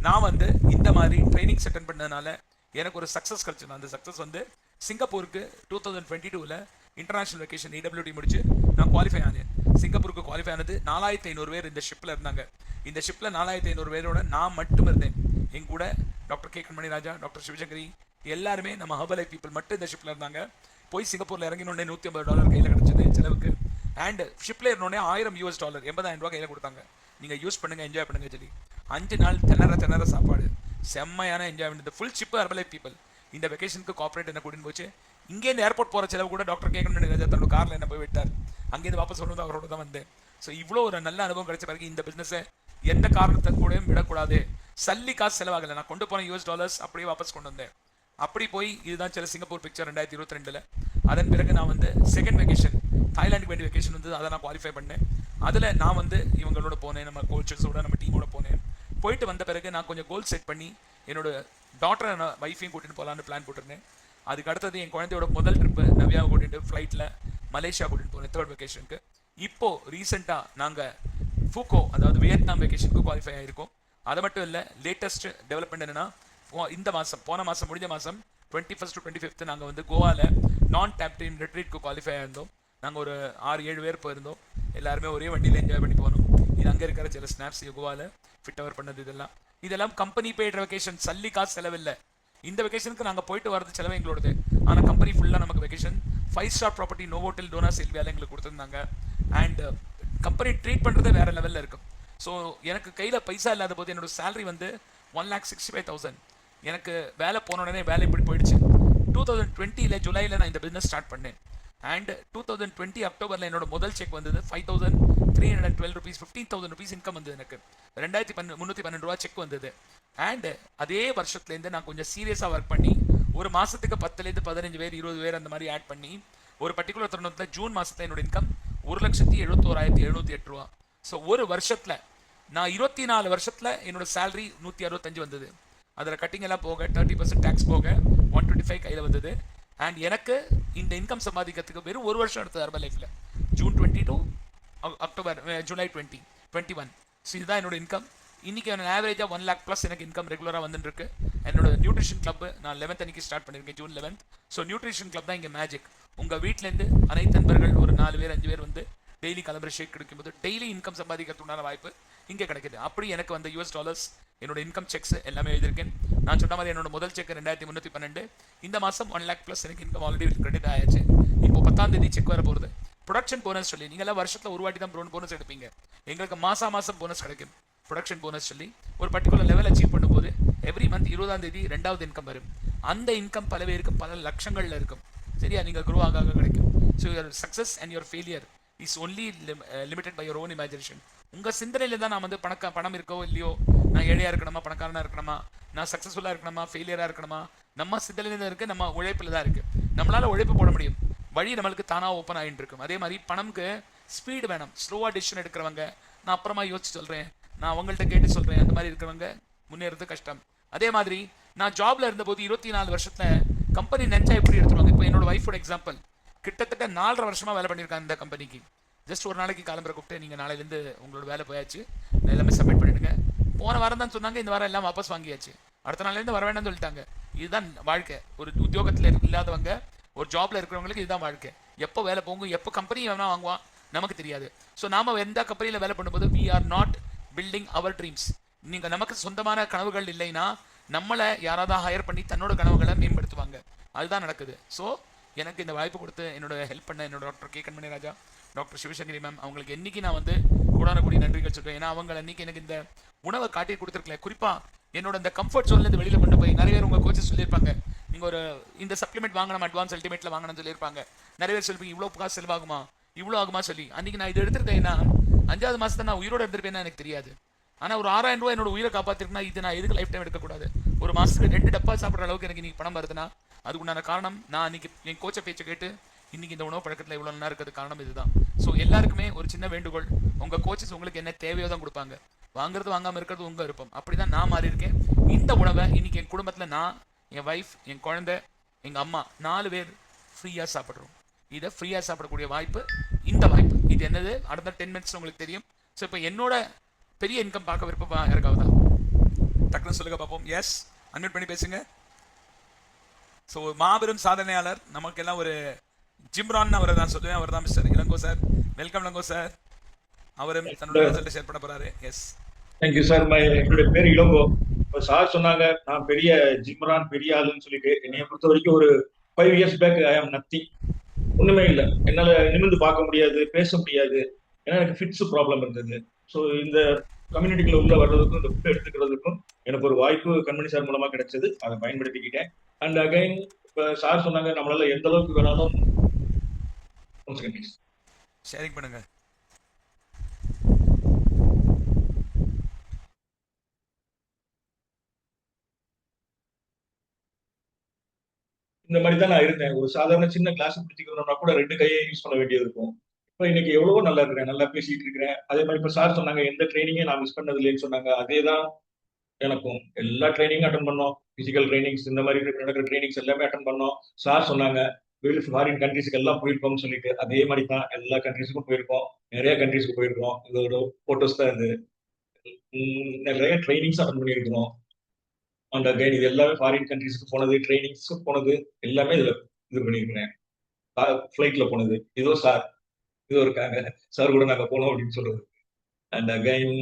நான் வந்து இந்த மாதிரி ட்ரைனிங்ஸ் அட்டன் பண்ணதுனால எனக்கு ஒரு சக்ஸஸ் கிடச்சிது. அந்த சக்ஸஸ் வந்து சிங்கப்பூருக்கு 2022 இன்டர்நேஷனல் வெக்கேஷன் EWT முடிச்சு நான் குவாலிஃபை ஆனேன். சிங்கப்பூருக்கு குவாலிஃபை ஆனது 4500 பேர் இந்த ஷிப்பில் இருந்தாங்க. இந்த ஷிப்பில் 4500 பேரோட நான் மட்டும் இருந்தேன். என் கூட டாக்டர் கே கண்மணி ராஜா, டாக்டர் சிவசங்கரி, எல்லாருமே நம்ம ஹர்பலைஃப் பீப்புள் மட்டும் இந்த ஷிப்பில் இருந்தாங்க. போய் சிங்கப்பூரில் இறங்கினோடனே $150 கையில் கிடச்சிது செலவுக்கு. அண்ட் ஷிப்பில் இருந்தோடனே $1000 $80,000 கையில் கொடுத்தாங்க. நீங்கள் யூஸ் பண்ணுங்க, என்ஜாய் பண்ணுங்க சொல்லி. 5 நாள் திணற சாப்பாடு, செம்மையான enjoyment. Full ship Herbalife people. இந்த வெக்கேஷனுக்கு கார்பரேட் என்ன கூட்டின்னு போச்சு. இங்கேருந்து ஏர்போர்ட் போகிற செலவு கூட டாக்டர் கே கண்மணி ராஜா தன்னோட காரில் என்ன போய் விட்டார். அங்கேருந்து வாபஸ் வரும்போது அவரோட தான் வந்தேன். ஸோ இவ்வளோ ஒரு நல்ல அனுபவம் கிடைச்ச பிறகு இந்த பிஸ்னஸை எந்த காரணத்தை கூடயும் விடக்கூடாது. சல்லி காசு செலவாகலை. நான் கொண்டு போன $US அப்படியே வாபஸ் கொண்டு வந்தேன். அப்படி போய் இதுதான் சில சிங்கப்பூர் பிக்சர் 2022. அதன் பிறகு நான் வந்து செகண்ட் வெக்கேஷன் தாய்லாண்டுக்கு வேண்டிய வெக்கேஷன் வந்து அதை நான் குவாலிஃபை பண்ணேன். அதில் நான் வந்து இவங்களோட போனேன், நம்ம கோச்சஸோட நம்ம டீமோட போனேன். போயிட்டு வந்த பிறகு நான் கொஞ்சம் கோல் செட் பண்ணி என்னோட டாக்டரை நான் வைஃபையும் கூட்டிகிட்டு போகலான்னு பிளான் போட்டிருந்தேன். அதுக்கு அடுத்தது என் குழந்தையோட முதல் ட்ரிப்பு நவ்யாவை கூட்டிகிட்டு ஃப்ளைட்டில் மலேசியா கூட்டிகிட்டு போனேன் 3rd வெக்கேஷனுக்கு. இப்போது ரீசெண்டாக நாங்கள் ஃபூகோ, அதாவது வியட்நாம் வெக்கேஷனுக்கு குவாலிஃபை ஆகிருக்கோம். அது மட்டும் இல்லை, லேட்டஸ்ட் டெவலப்மெண்ட் என்னென்னா, இந்த மாதம் முடிஞ்ச மாதம் 21st to 25th நாங்கள் வந்து கோவாவில் நான் டேப் டீம் ரெட்ரீட்க்கு குவாலிஃபை ஆயிருந்தோம். நாங்கள் ஒரு 6-7 பேர் போயிருந்தோம். எல்லாருமே ஒரே வண்டியில் என்ஜாய் பண்ணி போனோம். இது அங்கே இருக்கிற சில ஸ்னாப்ஸ் கோவாவில் ஃபிட் அவர் பண்ணது. இதெல்லாம் கம்பெனி பெய்ட் வெக்கேஷன், சல்லி காசு செலவில்லை. இந்த வெக்கேஷனுக்கு நாங்கள் போயிட்டு வரது செலவு எங்களோடது. ஆனால் கம்பெனி ஃபுல்லாக நமக்கு வெக்கேஷன் 5-star ப்ராப்பர்ட்டி நோவோட்டல் டோனா செல்வியால் எங்களுக்கு கொடுத்துருந்தாங்க. அண்ட் கம்பெனி ட்ரீட் பண்ணுறதே வேறு லெவலில் இருக்கும். ஸோ எனக்கு கையில் பைசா இல்லாத போது என்னோட சேலரி வந்து 1,65,000. எனக்கு வேலை போன உடனே வேலை இப்படி போயிடுச்சு. 2020 ஜூலையில் நான் இந்த பிஸ்னஸ் ஸ்டார்ட் பண்ணேன். அண்ட் 2020 அக்டோபரில் என்னோட முதல் செக் வந்தது. 5,312 rupees, 15,000 rupees இன்கம் வந்தது. எனக்கு 2,312 ரூபா செக் வந்தது. அண்ட் அதே வருஷத்துலேருந்து நான் கொஞ்சம் சீரியஸாக ஒர்க் பண்ணி ஒரு மாதத்துக்கு 10லேருந்து 15 பேர் 20 பேர் அந்த மாதிரி ஆட் பண்ணி ஒரு பர்டிகுலர் தருணத்தில் ஜூன் மாதத்தில் என்னோட இன்கம் 1,71,708 ரூபா. ஸோ ஒரு வருஷத்தில் நான் 24 வருஷத்தில் என்னோட சேலரி 165 வந்தது. அதில் கட்டிங் எல்லாம் போக 30% டேக்ஸ் போக 125 கையில் வந்தது. அண்ட் எனக்கு இந்த இன்கம் சம்பாதிக்கிறதுக்கு வெறும் ஒரு வருஷம் எடுத்தது ஹர்பல் லைஃப்பில். June 20 to July 2021. ஸோ இதுதான் என்னோட இன்கம். இன்றைக்கி ஆவரேஜாக 1 lakh ப்ளஸ் எனக்கு இன்கம் ரெகுலராக வந்துட்டுருக்கு. என்னோட நியூட்ரிஷன் கிளப் நான் 11th அன்றைக்கி ஸ்டார்ட் பண்ணியிருக்கேன், June 11th. So nutrition club தான் இங்கே மேஜிக். உங்கள் வீட்டிலேருந்து அனைத்து நண்பர்கள் ஒரு 4 பேர் 5 பேர் வந்து டெய்லி கிளம்புற ஷேக் கிடைக்கும்போது டெய்லி இன்கம் சம்பாதிக்கிறதுக்கான வாய்ப்பு இங்கே கிடைக்குது. அப்படி எனக்கு வந்து $US என்னோட இன்கம் செக்ஸ் எல்லாமே எழுதியிருக்கேன். நான் சொன்ன மாதிரி என்னோட முதல் செக் 2,312. இந்த மாதம் 1 lakh ப்ளஸ் எனக்கு இன்கம் ஆல்ரெடி கிரெடிட் ஆயாச்சு. இப்போ 10ஆம் தேதி செக் வர போகிறது. ப்ரொடக்ஷன் போனஸ் சொல்லி நீங்கள்லாம் வருஷத்தில் ஒரு வாட்டி தான் போனஸ் எடுப்பீங்க. எங்களுக்கு மாதம் போனஸ் கிடைக்கும். ப்ரொடக்ஷன் போனஸ் சொல்லி ஒரு பர்டிகுலர் லெவல் அச்சீவ் பண்ணும்போது எவ்ரி மந்த் 20ஆம் தேதி 2வது இன்கம் வரும். அந்த இன்கம் பல பேருக்கு பல லட்சங்களில் இருக்கும். சரியா, நீங்கள் குரோ ஆக கிடைக்கும். So your success and your failure is only limited by your own imagination. உங்கள் சிந்தனையில் தான் நான் வந்து பணம் இருக்கோ இல்லையோ, நான் ஏழையாக இருக்கணுமா பணக்காரனாக இருக்கணுமா, நான் சக்ஸஸ்ஃபுல்லாக இருக்கணுமா ஃபெயிலியராக இருக்கணுமா, நம்ம சிந்தனையில் தான் இருக்குது, நம்ம உழைப்பில் தான் இருக்குது. நம்மளால் உழைப்பு போட முடியும், வழி நம்மளுக்கு தானாக ஓப்பன் ஆகிட்டு இருக்கும். அதே மாதிரி பணம்க்கு ஸ்பீடு வேணும். ஸ்லோவாக டிசிஷன் எடுக்கிறவங்க நான் அப்புறமா யோசிச்சு சொல்கிறேன், நான் அவங்கள்ட்ட கேட்டு சொல்கிறேன், அந்த மாதிரி இருக்கிறவங்க முன்னேறது கஷ்டம். அதே மாதிரி நான் ஜாப்ல இருந்தபோது 24 வருஷத்தில் கம்பெனி நினச்சா எப்படி எடுத்துருவாங்க. இப்போ என்னோட ஒய்ஃபோட எக்ஸாம்பிள், கிட்டத்தட்ட 4.5 வருஷமாக வேலை பண்ணியிருக்காங்க இந்த கம்பெனிக்கு. ஜஸ்ட் ஒரு நாளைக்கு காலம்பரை கூப்பிட்டு நீங்கள் நாளையிலேருந்து உங்களோட வேலை போயாச்சு, எல்லாமே சப்மிட் பண்ணிடுங்க. போன வாரம் தான் சொன்னாங்க, இந்த வாரம் எல்லாம் வாபஸ் வாங்கியாச்சு. அடுத்த நாள்லேருந்து வர வேண்டாம்னு சொல்லிட்டாங்க. இதுதான் வாழ்க்கை. ஒரு உத்தியோகத்தில் இல்லாதவங்க, ஒரு ஜாப்ல இருக்கிறவங்களுக்கு இதுதான் வாழ்க்கை. எப்போ வேலை போகும், எப்போ கம்பெனி வேணா வாங்குவான் நமக்கு தெரியாது. ஸோ நாம எந்த கம்பெனியில் வேலை பண்ணும்போது we are not building our dreams. நீங்க நமக்கு சொந்தமான கனவுகள் இல்லைன்னா நம்மளை யாராவது ஹையர் பண்ணி தன்னோட கனவுகளை மேம்படுத்துவாங்க. அதுதான் நடக்குது. ஸோ எனக்கு இந்த வாய்ப்பு கொடுத்து என்னோட ஹெல்ப் பண்ண என்னோட டாக்டர் கே கண்மணி ராஜா, டாக்டர் சிவசங்கரி மேம், அவங்களுக்கு என்னைக்கு நான் வந்து கூடான நன்றிகள் சொல்றேன். ஏன்னா அவங்க அன்னைக்கு எனக்கு இந்த உணவை காட்டி கொடுத்துருக்கல. குறிப்பா என்னோட இந்த கம்ஃபர்ட் ஜோன்லேருந்து வெளியில கொண்டு போய் நிறைய பேர் உங்க கோச்சஸ் சொல்லியிருப்பாங்க, நீங்க ஒரு இந்த சப்ளிமெண்ட் வாங்கணும், அட்வான்ஸ் அல்டிமேட்ல வாங்கணும்னு சொல்லியிருப்பாங்க. நிறைய பேர் சொல்லிருப்பீங்க இவ்வளோ காசு செலவாகுமா, இவ்வளோ ஆகுமா சொல்லி. அன்னைக்கு நான் இது எடுத்துருக்கேன்னா 5வது மாசத்தை நான் உயிரோட எடுத்திருப்பேன்னா எனக்கு தெரியாது. ஆனா ஒரு 6000 ரூபாய் என்னோட உயிரை காப்பாத்திருக்குன்னா இது நான் எதுக்கு லைஃப் டைம் எடுக்கக்கூடாது. ஒரு மாசத்துக்கு 2 டப்பா சாப்பிட்ற அளவுக்கு எனக்கு இன்னைக்கு பணம் வருதுன்னா அதுக்குண்டான காரணம் நான் அன்னைக்கு என் கோச்சை பேச்சை கேட்டு இன்னைக்கு இந்த உணவு பழக்கத்தில் இவ்வளோ நல்லா இருக்கிறது காரணம் இதுதான். ஸோ எல்லாருக்குமே ஒரு சின்ன வேண்டுகோள், உங்க கோச்சஸ் உங்களுக்கு என்ன தேவையோ தான் கொடுப்பாங்க. வாங்குறது வாங்காம இருக்கிறது உங்க விருப்பம். அப்படிதான் நான் மாறி இருக்கேன். இந்த உணவை இன்னைக்கு என் குடும்பத்தில் நான், என் வைஃப், என் குழந்தை, எங்க அம்மா 4 பேர் ஃப்ரீயா சாப்பிட்றோம். இதை ஃப்ரீயா சாப்பிடக்கூடிய வாய்ப்பு இந்த வாய்ப்பு. இது என்னது அடுத்த 10 மினிட்ஸ் உங்களுக்கு தெரியும். ஸோ இப்போ என்னோட பெரிய இன்கம் பார்க்க விருப்பமா யாருக்காவதா? டக்குன்னு சொல்லுங்க பார்ப்போம். எஸ், அன்மியூட் பண்ணி பேசுங்க. ஸோ மாபெரும் சாதனையாளர், நமக்கெல்லாம் ஒரு ஜிம்ரான் அவரை தான் சொல்லுவேன். அவர் தான் mister Ilango sir. Welcome Ilango sir. அவரும் தன்னோட ரிசல்ட்டை ஷேர் பண்ண போறாரு. Yes, thank you sir. என்னுடைய பேர் இளங்கோ. இப்போ சார் சொன்னாங்க நான் பெரிய ஜிம்ரான் பெரிய ஆளுன்னு சொல்லிட்டு. என்னைய பொறுத்த வரைக்கும் ஒரு 5 இயர்ஸ் பேக் ஐ ஆம் நத்திங். ஒண்ணுமே இல்லை. என்னால நிமிர்ந்து பார்க்க முடியாது, பேச முடியாது. ஏன்னா எனக்கு ஃபிட்ஸ் ப்ராப்ளம் இருந்தது. ஸோ இந்த கம்யூனிட்டிக்குள்ள உள்ள வர்றதுக்கும் இந்த ஃபுட் எடுத்துக்கிறதுக்கும் எனக்கு ஒரு வாய்ப்பு கண்மணி சார் மூலமா கிடைச்சது. அதை பயன்படுத்திக்கிட்டேன். அண்ட் அகைன் இப்போ சார் சொன்னாங்க நம்மளால எந்த அளவுக்கு வேணாலும் ஷேரிங் பண்ணுங்க. இந்த மாதிரி தான் நான் இருந்தேன். ஒரு சாதாரண சின்ன கிளாஸ் பிடிச்சிக்கணும்னா கூட 2 கையை யூஸ் பண்ண வேண்டியது இருக்கும். இப்போ இன்னைக்கு எவ்வளவோ நல்லா இருக்கிறேன், நல்லா பேசிட்டு இருக்கிறேன். அதே மாதிரி இப்போ சார் சொன்னாங்க எந்த ட்ரைனிங்கே நான் மிஸ் பண்ணது இல்லைன்னு சொன்னாங்க. அதே தான் எனக்கும். எல்லா ட்ரைனிங்கும் அட்டன் பண்ணோம். பிசிக்கல் ட்ரைனிங்ஸ், இந்த மாதிரி நடக்கிற ட்ரைனிங்ஸ் எல்லாமே அட்டன் பண்ணோம். சார் சொன்னாங்க ஃபாரின் கண்ட்ரீஸ்க்கு எல்லாம் போயிருக்கோம்னு சொல்லிட்டு. அதே மாதிரி தான் எல்லா கண்ட்ரீஸுக்கும் போயிருக்கோம். நிறைய கண்ட்ரீஸ்க்கு போயிருக்கோம். இதோட போட்டோஸ் தான் இது. நிறைய ட்ரைனிங்ஸ் அட்டன் பண்ணியிருக்கிறோம். அந்த கைட் இது எல்லாமே ஃபாரின் கண்ட்ரீஸ்க்கு போனது, ட்ரைனிங்ஸ்க்கு போனது எல்லாமே இதுல இது பண்ணியிருக்கிறேன். ஃபிளைட்ல போனது இதோ சார், இதோ இருக்காங்க சார் கூட நாங்க போனோம் அப்படின்னு சொல்றது. அண்ட் அகைன்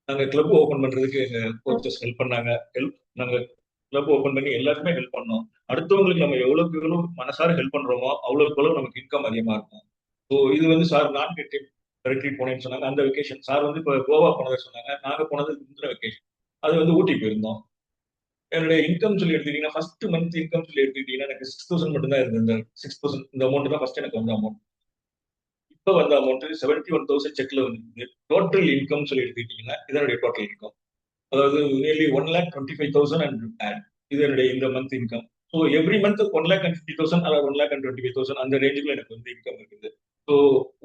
நாங்க கிளப் ஓபன் பண்றதுக்கு எங்க கோச்சஸ் ஹெல்ப் பண்ணாங்க. நாங்க கிளப் ஓபன் பண்ணி எல்லாருமே ஹெல்ப் பண்ணோம். அடுத்தவங்களுக்கு நம்ம எவ்வளவுக்கு எவ்வளவு மனசார ஹெல்ப் பண்றோமோ அவ்வளவுக்கு எவ்வளவு நமக்கு இன்கம் அதிகமா இருக்கும். ஸோ இது வந்து சார் நான் ரிட்ரீட் போனேன்னு சொன்னாங்க. அந்த வெக்கேஷன் சார் வந்து இப்போ கோவா போனதை சொன்னாங்க. நாங்க போனது முந்தின வெக்கேஷன். அது வந்து ஊட்டி போயிருந்தோம். என்னுடைய இன்கம் சொல்லி எடுத்துக்கிட்டீங்கன்னா ஃபர்ஸ்ட் மந்த் இன்கம் சொல்லி எடுத்துக்கிட்டீங்கன்னா எனக்கு 6000 மட்டும் தான் இருந்தது. 6000 இந்த அமௌண்ட் தான் ஃபர்ஸ்ட் எனக்கு வந்த அமௌண்ட். இப்போ வந்த அமௌண்ட் 71,000 செக்ல வந்து டோட்டல் இன்கம் சொல்லி எடுத்துக்கிட்டீங்கன்னா இதனுடைய டோட்டல் இன்கம். அதாவது நியர்லி 1,25,000 அண்ட் ஆட். இது என்னுடைய இந்த month income. So every month 1,50,000 அல்லது 1,25,000 அந்த ரேஞ்சுக்குள்ள எனக்கு வந்து இன்கம் இருக்குது. ஸோ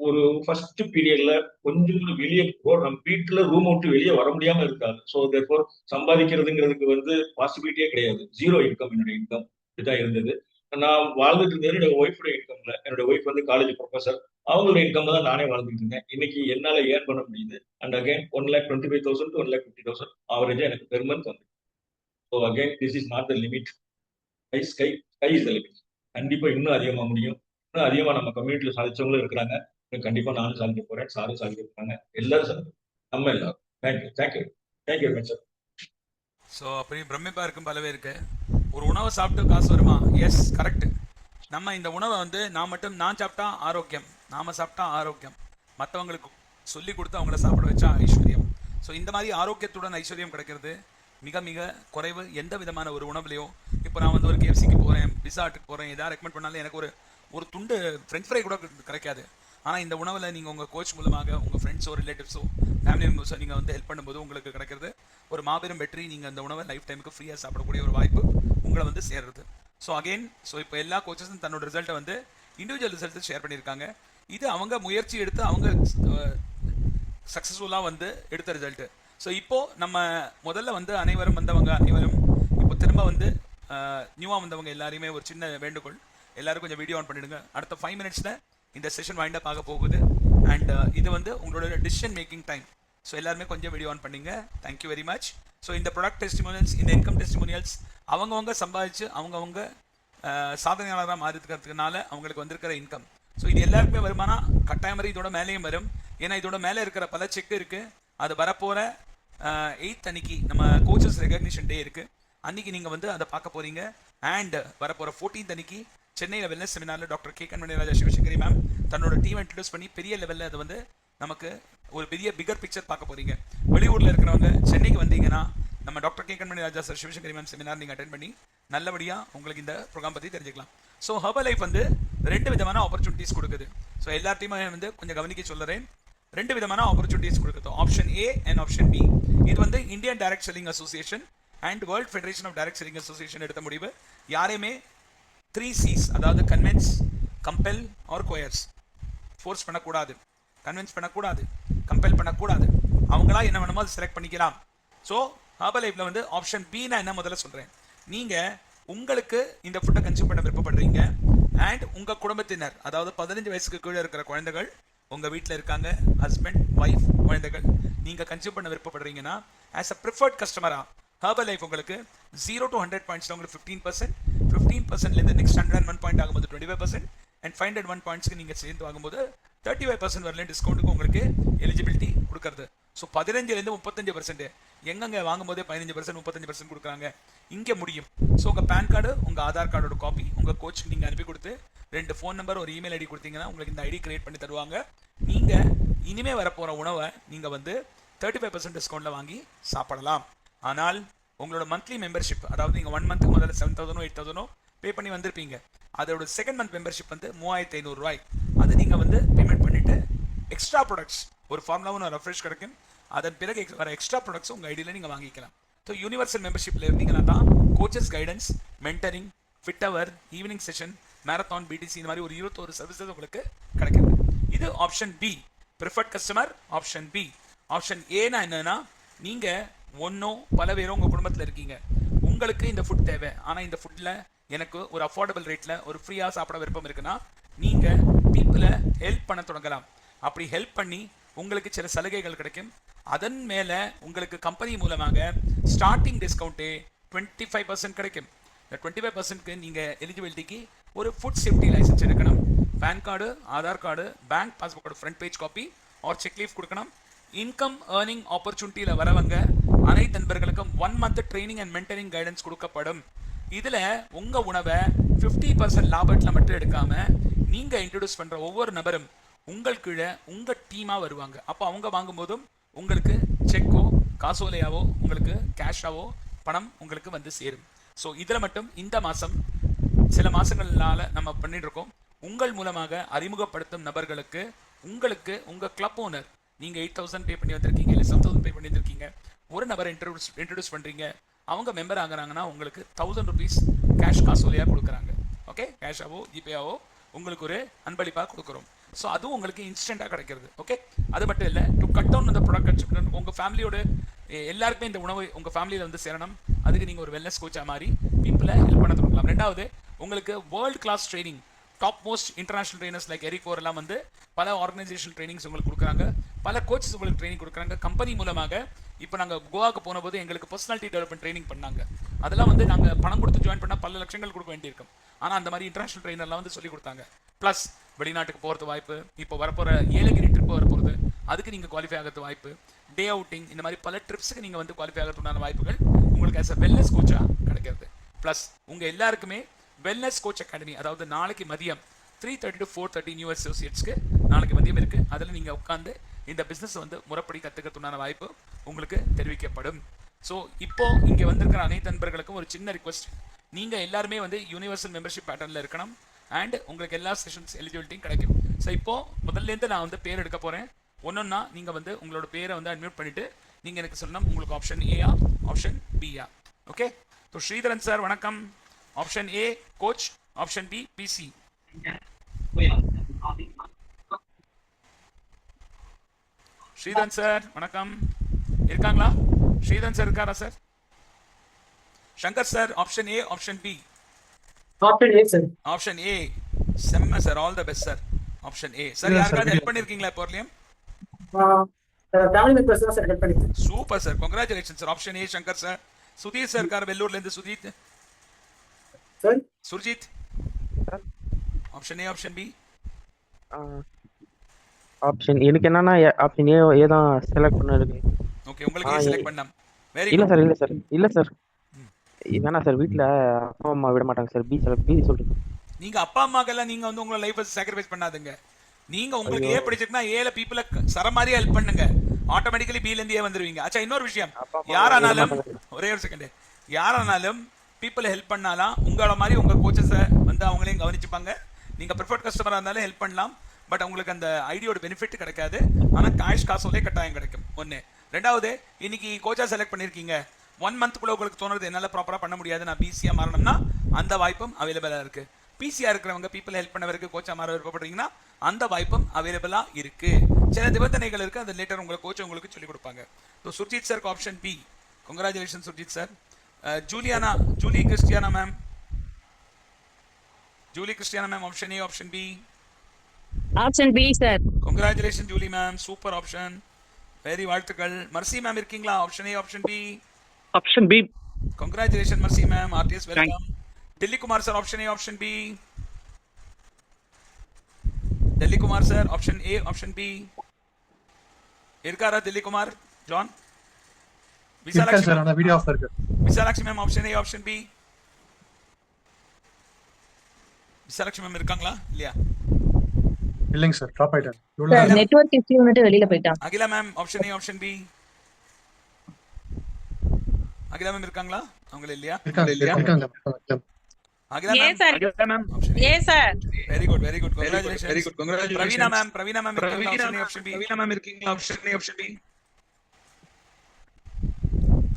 ஒரு ஃபர்ஸ்ட் பீரியட்ல கொஞ்சம் வெளியே நம்ம வீட்டுல ரூம் விட்டு வெளியே வர முடியாம இருக்காது. ஸோ தேர்ஃபோர் சம்பாதிக்கிறதுங்கிறதுக்கு வந்து பாசிபிலிட்டியே கிடையாது. 0 இன்கம் என்னுடைய இன்கம் இதுதான் இருந்தது. நான் வாழ்ந்துட்டு இருந்தது என்னோட ஒய்ஃபோட இன்கம்ல. என்னோட ஒய்ஃப் வந்து காலேஜ் ப்ரொஃபசர். அவங்களோட இன்கம் தான் நானே வாழ்ந்துட்டு இருந்தேன். இன்னைக்கு என்னால ஏர்ன் பண்ண முடியுது. அண்ட் அகைன் 1,25,000 to 1,50,000 ஆவரேஜா எனக்கு பெர் மந்த் வந்து. So again this is not the limit. Sky is the limit. கண்டிப்பா இன்னும் அதிகமா முடியும். இன்னும் அதிகமா நம்ம கம்யூனிட்டியில சாதிச்சவங்களும் இருக்கிறாங்க. கண்டிப்பா நானும் சாதிக்க போறேன், சாரும் சாதிக்க போறாங்க, எல்லாரும் சாதிக்கும். நம்ம எல்லாரும். Thank you thank you thank you very much sir. So அப்படி பிரமிப்பா இருக்கும் பல பேருக்கு. ஒரு உணவை சாப்பிட்டு காசு வருமா? Yes, correct. நம்ம இந்த உணவை வந்து நான் சாப்பிட்டா ஆரோக்கியம், நாம சாப்பிட்டா ஆரோக்கியம், மற்றவங்களுக்கு சொல்லி கொடுத்து அவங்கள சாப்பிட வச்சா ஐஸ்வர்யம். ஸோ இந்த மாதிரி ஆரோக்கியத்துடன் ஐஸ்வர்யம் கிடைக்கிறது மிக மிக குறைவு எந்த விதமான ஒரு உணவுலையோ. இப்போ நான் வந்து ஒரு KFCக்கு போகிறேன், பிஸா ஹட்டுக்கு போகிறேன், எதாவது ரெக்கமெண்ட் பண்ணாலும் எனக்கு ஒரு துண்டு ஃப்ரெஞ்ச் ஃப்ரை கூட கிடைக்காது. ஆனால் இந்த உணவில் நீங்கள் உங்கள் கோச் மூலமாக உங்கள் ஃப்ரெண்ட்ஸோ ரிலேட்டிவ்ஸோ ஃபேமிலி மெம்பர்ஸோ நீங்கள் வந்து ஹெல்ப் பண்ணும்போது உங்களுக்கு கிடைக்கிறது ஒரு மாபெரும் வெற்றி. நீங்கள் அந்த உணவை லைஃப் டைமுக்கு ஃப்ரீயாக சாப்பிடக்கூடிய ஒரு வாய்ப்பு உங்களை வந்து சேர்றது. ஸோ அகெயின் இப்போ எல்லா கோச்சஸும் தன்னோட ரிசல்ட்டை வந்து இண்டிவிஜுவல் ரிசல்ட்டை ஷேர் பண்ணியிருக்காங்க. இது அவங்க முயற்சி எடுத்து அவங்க சக்ஸஸ்ஃபுல்லாக வந்து எடுத்த ரிசல்ட்டு. ஸோ இப்போது நம்ம முதல்ல வந்து அனைவரும் இப்போ திரும்ப வந்து நியூவாக வந்தவங்க எல்லாரையுமே ஒரு சின்ன வேண்டுகோள், எல்லாரும் கொஞ்சம் வீடியோ ஆன் பண்ணிடுங்க. அடுத்த 5 மினிட்ஸில் இந்த செஷன் வைண்ட் அப் ஆக போகுது. அண்ட் இது வந்து உங்களோட டிசிஷன் மேக்கிங் டைம். ஸோ எல்லாருமே கொஞ்சம் வீடியோ ஆன் பண்ணிங்க. Thank you very much. ஸோ இந்த ப்ராடக்ட் டெஸ்டிமோனியல்ஸ், இந்த இன்கம் டெஸ்டிமோனியல்ஸ் அவங்கவுங்க சம்பாதிச்சு அவங்கவுங்க சாதனையாளராக மாறிக்கிறதுனால அவங்களுக்கு வந்திருக்கிற இன்கம். ஸோ இது எல்லாருக்குமே வருமானா கட்டாயம் வரை இதோட மேலேயும் வரும். ஏன்னா இதோட மேலே இருக்கிற பல செக் இருக்குது. அது வரப்போகிற 8th அன்னைக்கு நம்ம கோச்சஸ் ரெகக்னிஷன் டே இருக்கு. அன்னைக்கு நீங்க வந்து அதை பார்க்க போறீங்க. அண்ட் வரப்போற 14th அன்னைக்கு சென்னையில் வெல்னஸ் செமினார்ல doctor K Kanmaniraja Sivasankari ma'am தன்னோட டீம் இன்ட்ரடியூஸ் பண்ணி பெரிய லெவலில் அது வந்து நமக்கு ஒரு பெரிய பிகர் பிக்சர் பார்க்க போறீங்க. வெளியூர்ல இருக்கிறவங்க சென்னைக்கு வந்தீங்கன்னா நம்ம doctor K Kanmaniraja sir Sivasankari ma'am seminar நீங்க அட்டென்ட் பண்ணி நல்லபடியா உங்களுக்கு இந்த ப்ரோக்ராம் பத்தி தெரிஞ்சுக்கலாம். ஸோ ஹெர்பல் லைஃப் வந்து 2 விதமான ஆப்பர்ச்சுனிட்டிஸ் கொடுக்குது. ஸோ எல்லாத்தையுமே வந்து கொஞ்சம் கவனிக்க சொல்லுறேன். 2 விதமான ஆப்பர்ச்சுனிட்டிஸ் கொடுக்குது. Option A and option B. இது வந்து Indian direct selling association and world federation of direct selling association எடுத்த முடிவு. யாரையுமே 3 C's அதாவது convince, compel or coerce force பண்ணக்கூடாது, கன்வின்ஸ் பண்ணக்கூடாது, கம்பெல் பண்ணக்கூடாது. அவங்களா என்ன வேணுமோ அதை செலக்ட் பண்ணிக்கலாம். ஸோ ஹெர்பல் லைஃப்ல வந்து ஆப்ஷன் பி நான் என்ன முதல்ல சொல்றேன். நீங்க உங்களுக்கு இந்த ஃபுட்டை கன்சியூம் பண்ண விருப்பப்படுறீங்க அண்ட் உங்க குடும்பத்தினர் அதாவது 15 வயசுக்கு கீழே இருக்கிற குழந்தைகள் உங்க வீட்டில் இருக்காங்க, ஹஸ்பண்ட், ஒய்ஃப், குழந்தைகள், நீங்க கன்சியூம் பண்ண விருப்பப்படுறீங்கன்னா ஆஸ் அ ப்ரிஃபர்ட் கஸ்டமரா ஹெர்பல் லைஃப் உங்களுக்கு 0 to 100 பாயிண்ட்ஸ்ல உங்களுக்கு 15%, 15%லேருந்து நெக்ஸ்ட் 101 பாயிண்ட் ஆகும்போது 25% அண்ட் 501 பாயிண்ட்ஸ்க்கு நீங்க சேர்ந்து வாங்கும்போது 35% வரலையும் டிஸ்கவுண்ட்டுக்கு உங்களுக்கு எலிஜிபிலிட்டி கொடுக்கறது. ஸோ 15லேருந்து 35% எங்கங்க வாங்கும்போதே 15%, 35% கொடுக்குறாங்க. இங்கே முடியும். ஸோ உங்கள் பேன் கார்டு, உங்கள் ஆதார் கார்டோட காப்பி உங்கள் கோச்சுக்கு நீங்கள் அனுப்பி கொடுத்து 2 ஃபோன் நம்பர், ஒரு இமெயில் ஐடி கொடுத்தீங்கன்னா உங்களுக்கு இந்த ஐடி கிரியேட் பண்ணி தருவாங்க. நீங்கள் இனிமே வரப்போகிற உணவை நீங்கள் வந்து 35% டிஸ்கவுண்ட்டில் வாங்கி சாப்பிடலாம். ஆனால் உங்களோட மந்த்லி மெம்பர்ஷிப் அதாவது நீங்கள் 1 மந்த்துக்கு முதல்ல 7,000 8,000 பே பண்ணி வந்திருப்பீங்க. அதோட செகண்ட் மந்த் மெம்பர்ஷிப் வந்து 3,500 ரூபாய். அது நீங்கள் வந்து பேமெண்ட் பண்ணிவிட்டு எக்ஸ்ட்ரா ப்ராடக்ட்ஸ் ஒரு ஃபார்முலாவும் ஒரு ரெஃப்ரெஷ் கிடைக்கும். அதன் பிறகு வர எக்ஸ்ட்ரா ப்ராடக்ட்ஸ் உங்கள் ஐடியில் நீங்கள் வாங்கிக்கலாம். ஸோ யூனிவர்சல் மெம்பர்ஷிப்பில் இருந்தீங்கன்னா தான் coaches guidance, mentoring, fit hour, evening session, marathon, பிடிசி இந்த மாதிரி ஒரு 21 சர்வீசஸ் உங்களுக்கு கிடைக்குது. இது option B, preferred customer option B. Option ஏனா என்னன்னா நீங்கள் ஒன்றோ பல பேரோ உங்கள் குடும்பத்தில் இருக்கீங்க, உங்களுக்கு இந்த ஃபுட் தேவை, ஆனால் இந்த ஃபுட்டில் எனக்கு ஒரு அஃபோர்டபுள் ரேட்டில் ஒரு ஃப்ரீயாக சாப்பிட விருப்பம் இருக்குன்னா நீங்கள் பீப்புளை ஹெல்ப் பண்ண தொடங்கலாம். அப்படி ஹெல்ப் பண்ணி உங்களுக்கு சில சலுகைகள் கிடைக்கும். அதன் மேலே உங்களுக்கு கம்பெனி மூலமாக ஸ்டார்டிங் டிஸ்கவுண்ட்டே 25% கிடைக்கும். இந்த 25%க்கு நீங்கள் எலிஜிபிலிட்டிக்கு ஒரு ஃபுட் சேஃப்டி லைசன்ஸ் எடுக்கணும், PAN card, Aadhaar card, bank பாஸ்புக்கோட front page copy or cheque leaf கொடுக்கணும். இன்கம் ஏர்னிங் ஆப்பர்ச்சுனிட்டியில் வரவங்க அனைத்து நண்பர்களுக்கும் 1 month training and mentoring guidance கொடுக்கப்படும். இதில் உங்கள் உணவை 50% லாபத்தில் மட்டும் எடுக்காமல் நீங்கள் இன்ட்ரடியூஸ் பண்ணுற ஒவ்வொரு நபரும் உங்கள் கீழே உங்கள் டீமாக வருவாங்க. அப்போ அவங்க வாங்கும்போதும் உங்களுக்கு செக்கோ காசோலையாவோ உங்களுக்கு கேஷாவோ பணம் உங்களுக்கு வந்து சேரும். ஸோ இதில் மட்டும் இந்த மாதம் சில மாதங்களால் நம்ம பண்ணிட்டு இருக்கோம். உங்கள் மூலமாக அறிமுகப்படுத்தும் நபர்களுக்கு உங்களுக்கு உங்கள் கிளப் ஓனர் நீங்கள் 8,000 பே பண்ணி வந்திருக்கீங்க, இல்லை 7,000 பே பண்ணி வந்திருக்கீங்க, ஒரு நபரை இன்ட்ரடியூஸ் பண்ணுறீங்க, அவங்க மெம்பர் ஆகுறாங்கன்னா உங்களுக்கு 1,000 rupees கேஷ் காசோலையாக கொடுக்குறாங்க. ஓகே, கேஷாவோ ஜிபேயாவோ உங்களுக்கு ஒரு அன்பளிப்பாக கொடுக்குறோம். ஸோ அதுவும் உங்களுக்கு இன்ஸ்டண்ட்டாக கிடைக்கிறது. ஓகே, அது மட்டும் இல்லை, டு கட் டவுன் அந்த ப்ராடக்ட் உங்கள் ஃபேமிலியோட எல்லாருக்குமே இந்த உணவு உங்கள் ஃபேமிலியில் வந்து சேரணும். அதுக்கு நீங்கள் ஒரு வெல்னஸ் கோச்சாக மாதிரி பீப்புளை ஹெல்ப் பண்ண தொடங்கலாம். 2வது, உங்களுக்கு world class training, top most international trainers like Eric Worre எல்லாம் வந்து பல ஆர்கனைசேஷன் ட்ரைனிங்ஸ் உங்களுக்கு கொடுக்குறாங்க, பல கோச்சஸ் உங்களுக்கு ட்ரைனிங் கொடுக்குறாங்க. கம்பெனி மூலமாக இப்போ நாங்கள் கோவாக்கு போனபோது எங்களுக்கு பர்சனாலிட்டி டெவலப்மெண்ட் ட்ரைனிங் பண்ணாங்க. அதெல்லாம் வந்து நாங்கள் பணம் கொடுத்து ஜாயின் பண்ணால் பல லட்சங்கள் கொடுக்க வேண்டியிருக்கும். ஆனால் அந்த மாதிரி இன்டர்நேஷனல் ட்ரைனர்லாம் வந்து சொல்லி கொடுத்தாங்க. ப்ளஸ் வெளிநாட்டுக்கு போகிறது வாய்ப்பு, இப்போ வரப்போகிற ஏலகிரி ட்ரிப்பு வரப்போகிறது, அதுக்கு நீங்கள் குவாலிஃபை ஆகிறது வாய்ப்பு, டே அவுட்டிங், இந்த மாதிரி பல ட்ரிப்ஸுக்கு நீங்கள் வந்து குவாலிஃபை ஆகிறதுக்கான வாய்ப்புகள் உங்களுக்கு ஆஸ் அ வெல்னஸ் கோச்சாக கிடைக்கிறது. ப்ளஸ் உங்கள் எல்லாருக்குமே வெல்னஸ் கோச் அகாடமி, அதாவது நாளைக்கு மதியம் 3:30 to 4:30 நியூ அசோசியேட்ஸ்க்கு நாளைக்கு மதியம் இருக்குது. அதில் நீங்கள் உட்காந்து இந்த பிஸ்னஸ் வந்து முறைப்படி கற்றுக்கிறதுக்கான வாய்ப்பு உங்களுக்கு தெரிவிக்கப்படும். ஸோ இப்போ இங்கே வந்திருக்கிற அனைத்து நண்பர்களுக்கும் ஒரு சின்ன ரிக்வெஸ்ட், நீங்கள் எல்லாருமே வந்து யூனிவர்சல் மெம்பர்ஷிப் பேட்டர்னில் இருக்கணும் அண்ட் உங்களுக்கு எல்லா செஷன்ஸ் எலிஜிபிலிட்டியும் கிடைக்கும். ஸோ இப்போது முதல்லேருந்து நான் வந்து பேர் எடுக்க போகிறேன். ஒன்றொன்னா நீங்கள் வந்து உங்களோட பேரை வந்து அட்மிட் பண்ணிவிட்டு நீங்கள் எனக்கு சொல்லணும் உங்களுக்கு ஆப்ஷன் ஏயா ஆப்ஷன் பியா. ஓகே, ஸோ ஸ்ரீதரன் சார் வணக்கம். Option A coach, option B PC. Sridharan sir வணக்கம், இருக்காங்களா? ஸ்ரீதரன் சார் இருக்காரா sir? Shankar sir option A option B? Option A sir. Option A. செம்ம sir, all the best sir. Option A sir. யாருக்காவது help பண்ணிருக்கீங்களா இப்போ வரலையும்? Family members தான் சார் ஹெல்ப் பண்ணிருக்கேன். Super sir, congratulation sir. Option A Shankar sir. Sudheer sir இருக்கார் வெள்ளூர்ல இருந்து. Sujith sir. Surjit option A option B? Option எனக்கு என்னன்னா ஆப்ஷன் ஏ தான் செலக்ட் பண்ணிருக்கு. ஓகே உங்களுக்கு செலக்ட் பண்ணலாம். வெரி இல்ல குட். சார் இல்ல சார் வேணா சார், வீட்ல அப்பா அம்மா விட மாட்டாங்க சார். பி சொல்லுங்க. நீங்க அப்பா அம்மாக்கெல்லாம் நீங்க வந்து உங்களோட லைஃபை சாக்ரிஃபைஸ் பண்ணாதீங்க. நீங்க உங்களுக்கு ஏ பிடிச்சிருக்குன்னா ஏல பீப்புளை சர மாதிரி ஹெல்ப் பண்ணுங்க, ஆட்டோமேட்டிக்கலி பில இருந்து ஏ வந்துருவீங்க. அச்சா இன்னொரு விஷயம், யாரானாலும் ஒரே ஒரு செகண்ட், யாரானாலும் பீப்புளை ஹெல்ப் பண்ணாலாம் உங்களோட மாதிரி உங்க கோச்சஸை வந்து அவங்களையும் கவனிச்சுப்பாங்க. நீங்க ப்ரிஃபர்ட் கஸ்டமரா இருந்தாலும் ஹெல்ப் பண்ணலாம், பட் உங்களுக்கு அந்த ஐடியோட பெனிஃபிட் கிடைக்காது. ஆனா காசோலே கட்டாயம் கிடைக்கும். ஒன்று. ரெண்டாவது, இன்னைக்கு கோச்சா செலக்ட் பண்ணிருக்கீங்க, 1 மந்த்க்குள்ள உங்களுக்கு தோணுறது என்னால ப்ராப்பரா பண்ண முடியாது, நான் பிசியா மாறணும்னா அந்த வாய்ப்பும் அவைலபிளா இருக்கு. பிசியா இருக்கிறவங்க பீப்புள் ஹெல்ப் பண்ணவருக்கு கோச்சா மாற விருப்பப்படுறீங்கன்னா அந்த வாய்ப்பும் அவைலபிளா இருக்கு. சில நிபந்தனைகள் இருக்கு, அந்த லேட்டர் உங்களுக்கு கோச் உங்களுக்கு சொல்லிக் கொடுப்பாங்க. So Surjit sir option B. Congratulation Surjit sir. Julie Christiana ma'am option A option B. Option B sir. Congratulation Julie ma'am, super option, very வாழ்த்துக்கள். மர்சி மேம் இருக்கீங்களா? Option A option B. Option B. Congratulations Mercy ma'am, RTS welcome. Delhi Kumar sir, option A, option B. Delhi Kumar sir, option A, option B. Irkara Delhi Kumar, John. இருக்கேன் sir, அந்த video of இருக்கு. Visalakshmi ma'am, option A, option B. Visalakshmi ma'am இருக்காங்களா இல்லையா? இல்லைங்க sir, drop ஆயிட்டேன். Sir network இஷ்யூன்னு வெளியில போயிட்டான். Akila ma'am, option A, option B. Akila ma'am இருக்காங்களா? அவங்க இல்லையா? இருக்காங்க. Akila ma'am, A sir. Very good congratulations. Praveena ma'am இருக்கீங்களா? Option B. இருக்கீங்களா? Option B.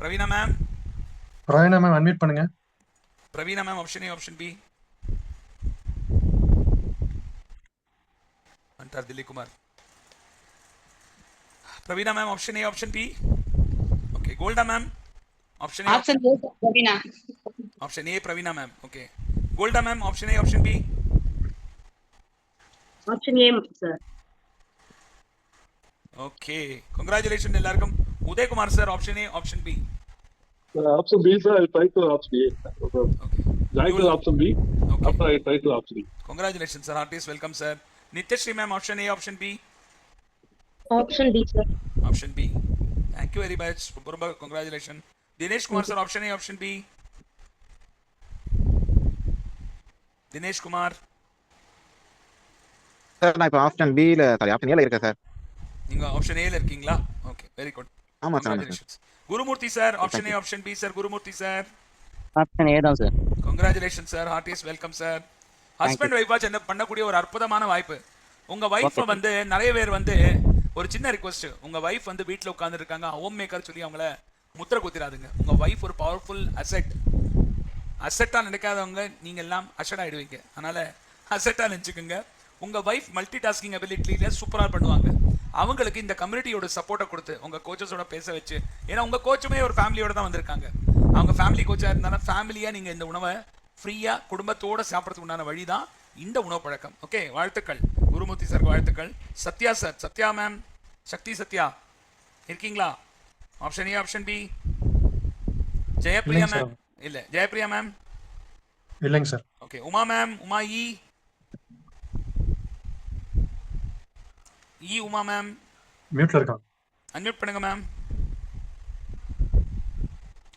Praveena ma'am unmute பண்ணுங்க. Praveena ma'am option A option B. அன்டார் Dilli Kumar. Praveena ma'am option A option B. Okay. Golda ma'am option A option A Praveena. Option A Praveena ma'am. Okay. Golda ma'am option A option B. Option A, sir. Okay. Congratulation எல்லாருக்கும். Udayakumar sir option A option B. Option B, sir. I'll try to option A. Okay. Try to option B. Okay. After I try to option B. Congratulations sir, RTS welcome sir. Nityashri ma'am option A, option B. Option D sir. Option B. Thank you very much. ரொம்ப congratulations. Dinesh Kumar sir option A, option B. Dinesh Kumar. Sir நான் இப்போ option பில option ஏல இருக்கேன் sir. நீங்க option ஏல இருக்கீங்களா? Okay, very good. ஆமா sir. Congratulations. Gurumoorthy sir option A option B sir. Gurumoorthy sir. Option A தான் sir. Congratulations sir, RTS welcome sir. Husband வைஃபா சேர்ந்து பண்ணக்கூடிய ஒரு அற்புதமான வாய்ப்பு. உங்க வைஃப் வந்து நிறைய பேர் வந்து ஒரு சின்ன ரிக்வெஸ்ட், உங்க வைஃப் வந்து வீட்டில் உட்கார்ந்து இருக்காங்க, ஹோம் மேக்கர் சொல்லி அவங்கள முத்திர குத்திராதுங்க. உங்க வைஃப் ஒரு பவர்ஃபுல் அசெட்டா நினைக்காதவங்க நீங்க எல்லாம் அசட் ஆயிடுவீங்க. அதனால அசெட்டா நினைச்சுக்கோங்க. உங்க வைஃப் மல்டி டாஸ்கிங் அபிலிட்டியில சூப்பரா பண்ணுவாங்க. அவங்களுக்கு இந்த கம்யூனிட்டியோட சப்போர்ட்டை கொடுத்து உங்க கோச்சஸோட பேச வச்சு, ஏன்னா உங்க கோச்சுமே ஒரு ஃபேமிலியோட தான் வந்திருக்காங்க. அவங்க ஃபேமிலி கோச்சா இருந்தாலும் ஃபேமிலியா நீங்க இந்த உணவை ஃப்ரீயா குடும்பத்தோட சாப்பிட்றதுக்கு உண்டான வழி தான் இந்த உணவு பழக்கம். ஓகே, வாழ்த்துக்கள் குருமூர்த்தி சார், வாழ்த்துக்கள். சத்யா சார், சத்யா மேம், சக்தி சத்யா இருக்கீங்களா? Option A option B. Jayapriya ma'am இல்ல, ஜெயப்பிரியா மேம் இல்லைங்க sir. Okay. Uma ma'am, Uma Uma ma'am மியூட்ல இருக்காங்க. அன்மியூட் பண்ணுங்க ma'am.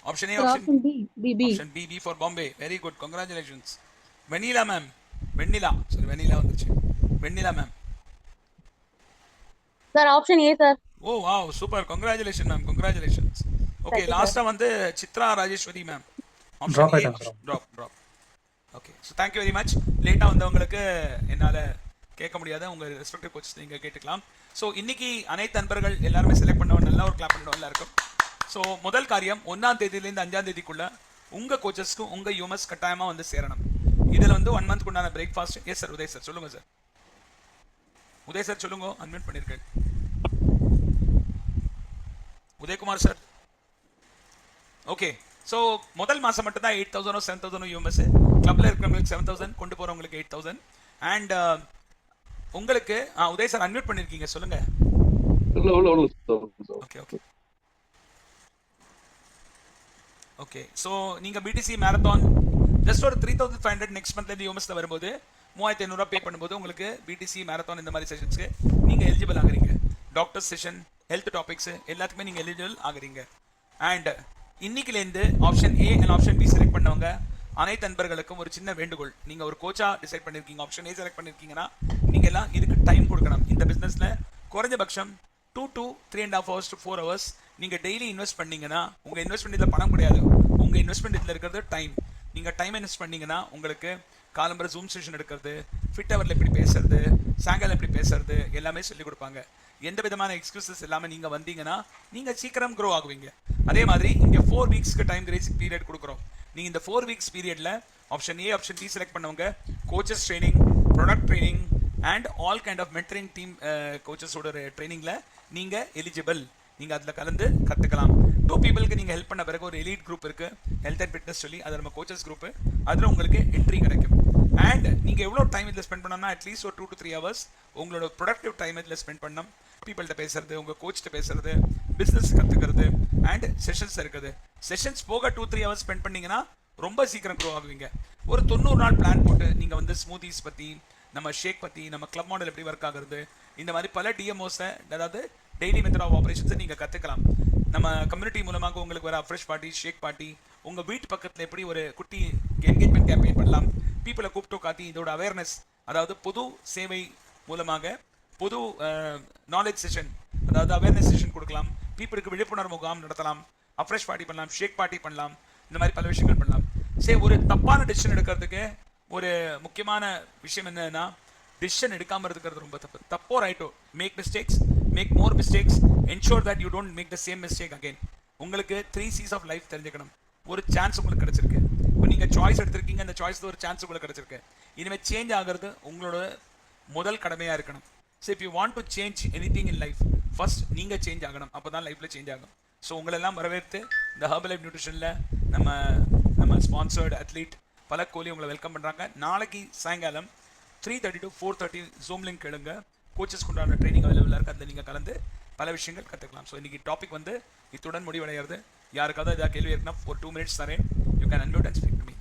Option A option B. B. Option B, B for Bombay. Very good, congratulations. Vennila ma'am, Vennila வந்துச்சு. Vennila ma'am. Sir option A sir. Oh wow, super, congratulation ma'am, congratulations. Okay, லாஸ்டா வந்து Chitra Rajeswari ma'am. Drop ஆயிட்டாங்க sir. Drop. Okay, so thank you very much. லேட்டாக வந்தவங்களுக்கு என்னால் கேட்க முடியாத உங்கள் ரெஸ்பெக்டிவ் கோச்சஸ் நீங்கள் கேட்டுக்கலாம். ஸோ இன்னைக்கு அனைத்து நண்பர்கள் எல்லாருமே செலக்ட் பண்ணவங்க நல்லா ஒரு கிளாப் பண்ணிடுவோம் எல்லாருக்கும். ஸோ முதல் காரியம் 1ஆம் தேதியிலேருந்து 5ஆம் தேதிக்குள்ள உங்கள் கோச்சஸ்க்கும் உங்கள் யூஎஸ் கட்டாயமாக வந்து சேரணும். இதில் வந்து 1 மந்த்க்கு உண்டான breakfast. Yes sir, Uday sir சொல்லுங்கள் சார். உதய் சார் சொல்லுங்க, அன்மியூட் பண்ணியிருக்கேன். உதயகுமார் சார். ஓகே, ஸோ முதல் மாதம் மட்டும் தான் 8,000 7,000 யூஎஸ், கிளப்ல இருக்கிறவங்களுக்கு 7,000, கொண்டு போகிறவங்களுக்கு 8,000. அண்ட் உங்களுக்கு உதய் சார் அன்மியூட் பண்ணியிருக்கீங்க, சொல்லுங்க. ஓகே, ஸோ நீங்கள் பிடிசி மேரத்தான் ஜஸ்ட் ஒரு 3,500 நெக்ஸ்ட் மந்த்லேருந்து யூஎஸ்ல வரும்போது 3,500 பே பண்ணும்போது உங்களுக்கு பிடிசி மேரத்தான் இந்த மாதிரி செஷன்ஸ்க்கு நீங்கள் எலிஜிபிள் ஆகுறீங்க. டாக்டர் செஷன், ஹெல்த் டாபிக்ஸ் எல்லாத்துக்குமே நீங்கள் எலிஜிபிள் ஆகுறீங்க. அண்ட் இன்னைக்குலேருந்து option A and option B select பண்ணவங்க அனைத்து நண்பர்களுக்கும் ஒரு சின்ன வேண்டுகோள். நீங்கள் ஒரு கோச்சா டிசைட் பண்ணியிருக்கீங்க, ஆப்ஷன் ஏ செலக்ட் பண்ணியிருக்கீங்கன்னா நீங்கள் எல்லாம் இதுக்கு டைம் கொடுக்கணும். இந்த பிஸ்னஸில் குறைஞ்சபட்சம் 2 to 3.5 hours to 4 hours நீங்கள் டெய்லி இன்வெஸ்ட் பண்ணீங்கன்னா, உங்கள் இன்வெஸ்ட்மெண்ட் இதில் பணம் கிடையாது, உங்கள் இன்வெஸ்ட்மெண்ட் இதில் இருக்கிறது டைம். நீங்கள் டைம் இன்வெஸ்ட் பண்ணீங்கன்னா உங்களுக்கு காலம்பர ஜூம் செஷன் எடுக்கிறது, ஃபிட் ஹவரில் எப்படி பேசுறது, சாயங்காலம் எப்படி பேசுறது எல்லாமே சொல்லிக் கொடுப்பாங்க. எந்த விதமான எக்ஸ்கியூசஸ் இல்லாமல் நீங்கள் வந்தீங்கன்னா நீங்கள் சீக்கிரம் க்ரோ ஆகுவீங்க. அதே மாதிரி இங்கே 4 weeksக்கு டைம் கிரேஸ் பீரியட் கொடுக்குறோம். நீங்கள் இந்த 4 weeks பீரியடில் option A option B select பண்ணவங்க coaches training, product training and all kind of mentoring team கோச்சஸோட ட்ரைனிங்கில் நீங்கள் எலிஜிபிள். நீங்கள் அதில் கலந்து கற்றுக்கலாம். 2 peopleக்கு நீங்கள் ஹெல்ப் பண்ண பிறகு ஒரு எலீட் குரூப் இருக்குது, ஹெல்த் அண்ட் ஃபிட்னஸ் சொல்லி, அது நம்ம கோச்சஸ் குரூப்பு. அதில் உங்களுக்கு என்ட்ரி கிடைக்கும். அண்ட் நீங்கள் எவ்வளோ டைம் இதில் ஸ்பெண்ட் பண்ணோம்னா அட்லீஸ்ட் ஒரு 2 to 3 hours உங்களோட ப்ரொடக்டிவ் டைம் இதில் ஸ்பெண்ட் பண்ணணும். பீப்பிள்கிட்ட பேசுறது, உங்கள் கோச்சிட்ட பேசுறது, பிஸ்னஸ் கற்றுக்கிறது அண்ட் செஷன்ஸ் இருக்குது. செஷன்ஸ் போக 2-3 hours ஸ்பெண்ட் பண்ணிங்கன்னா ரொம்ப சீக்கிரம் க்ரோ ஆகுவீங்க. ஒரு 90 நாள் பிளான் போட்டு நீங்கள் வந்து ஸ்மூத்திஸ் பற்றி, நம்ம ஷேக் பற்றி, நம்ம கிளப் மாடல் எப்படி ஒர்க் ஆகுறது, இந்த மாதிரி பல டிஎம்ஓஸை, அதாவது டெய்லி மெத்தட் ஆஃப் ஆப்ரேஷன்ஸை நீங்கள் கற்றுக்கலாம். நம்ம கம்யூனிட்டி மூலமாக உங்களுக்கு வர ஃப்ரெஷ் பார்ட்டி, ஷேக் பார்ட்டி, உங்கள் வீட்டு பக்கத்தில் எப்படி ஒரு குட்டி என்கேஜ்மெண்ட் கேம்பெயின் பண்ணலாம், பீப்புளை கூப்பிட்டு காட்டி இதோட அவேர்னஸ், அதாவது பொது சேவை மூலமாக பொது நாலேஜ் செஷன், அதாவது அவேர்னஸ் செஷன் கொடுக்கலாம், பீப்புளுக்கு விழிப்புணர்வு முகாம் நடத்தலாம், ஃப்ரெஷ் பார்ட்டி பண்ணலாம், ஷேக் பார்ட்டி பண்ணலாம், இந்த மாதிரி பல விஷயங்கள் பண்ணலாம். சரி, ஒரு தப்பான டிசிஷன் எடுக்கிறதுக்கு ஒரு முக்கியமான விஷயம் என்னன்னா, டிசிஷன் எடுக்காமல் இருக்கிறது ரொம்ப தப்பு. தப்போ ரைட்டோ, make mistakes, make more mistakes, ensure that you don't make the same mistake again. உங்களுக்கு 3 C's ஆஃப் லைஃப் தெரிஞ்சுக்கணும். ஒரு சான்ஸ் உங்களுக்கு கிடைச்சிருக்கு, இப்போ நீங்கள் சாய்ஸ் எடுத்திருக்கீங்க, அந்த சாய்ஸில் ஒரு சான்ஸ் உங்களுக்கு கிடைச்சிருக்கு. இனிமேல் சேஞ்ச் ஆகிறது உங்களோட முதல் கடமையாக இருக்கணும். So if you want to change anything in life, first நீங்கள் சேஞ்ச் ஆகணும், அப்போ தான் லைஃப்பில் சேஞ்ச் ஆகும். ஸோ உங்களெல்லாம் வரவேற்று இந்த ஹெர்பல் லைஃப் நியூட்ரிஷனில் நம்ம ஸ்பான்சர்டு அத்லீட் பலக் கோலி உங்களை வெல்கம் பண்ணுறாங்க. நாளைக்கு சாயங்காலம் 3:30 to 4:30 ஜூம் லிங்க் எடுங்க. கோச்சஸ் கொண்டாடுற ட்ரைனிங் அவைலபிளாக இருக்குது, அதில் நீங்கள் கலந்து பல விஷயங்கள் கற்றுக்கலாம். ஸோ இன்றைக்கி டாபிக் வந்து இத்துடன் முடிவடைகிறது. யாருக்காவது ஏதாவது கேள்வி இருக்குன்னா ஒரு 2 minutes தரேன். You can unmute and speak to me.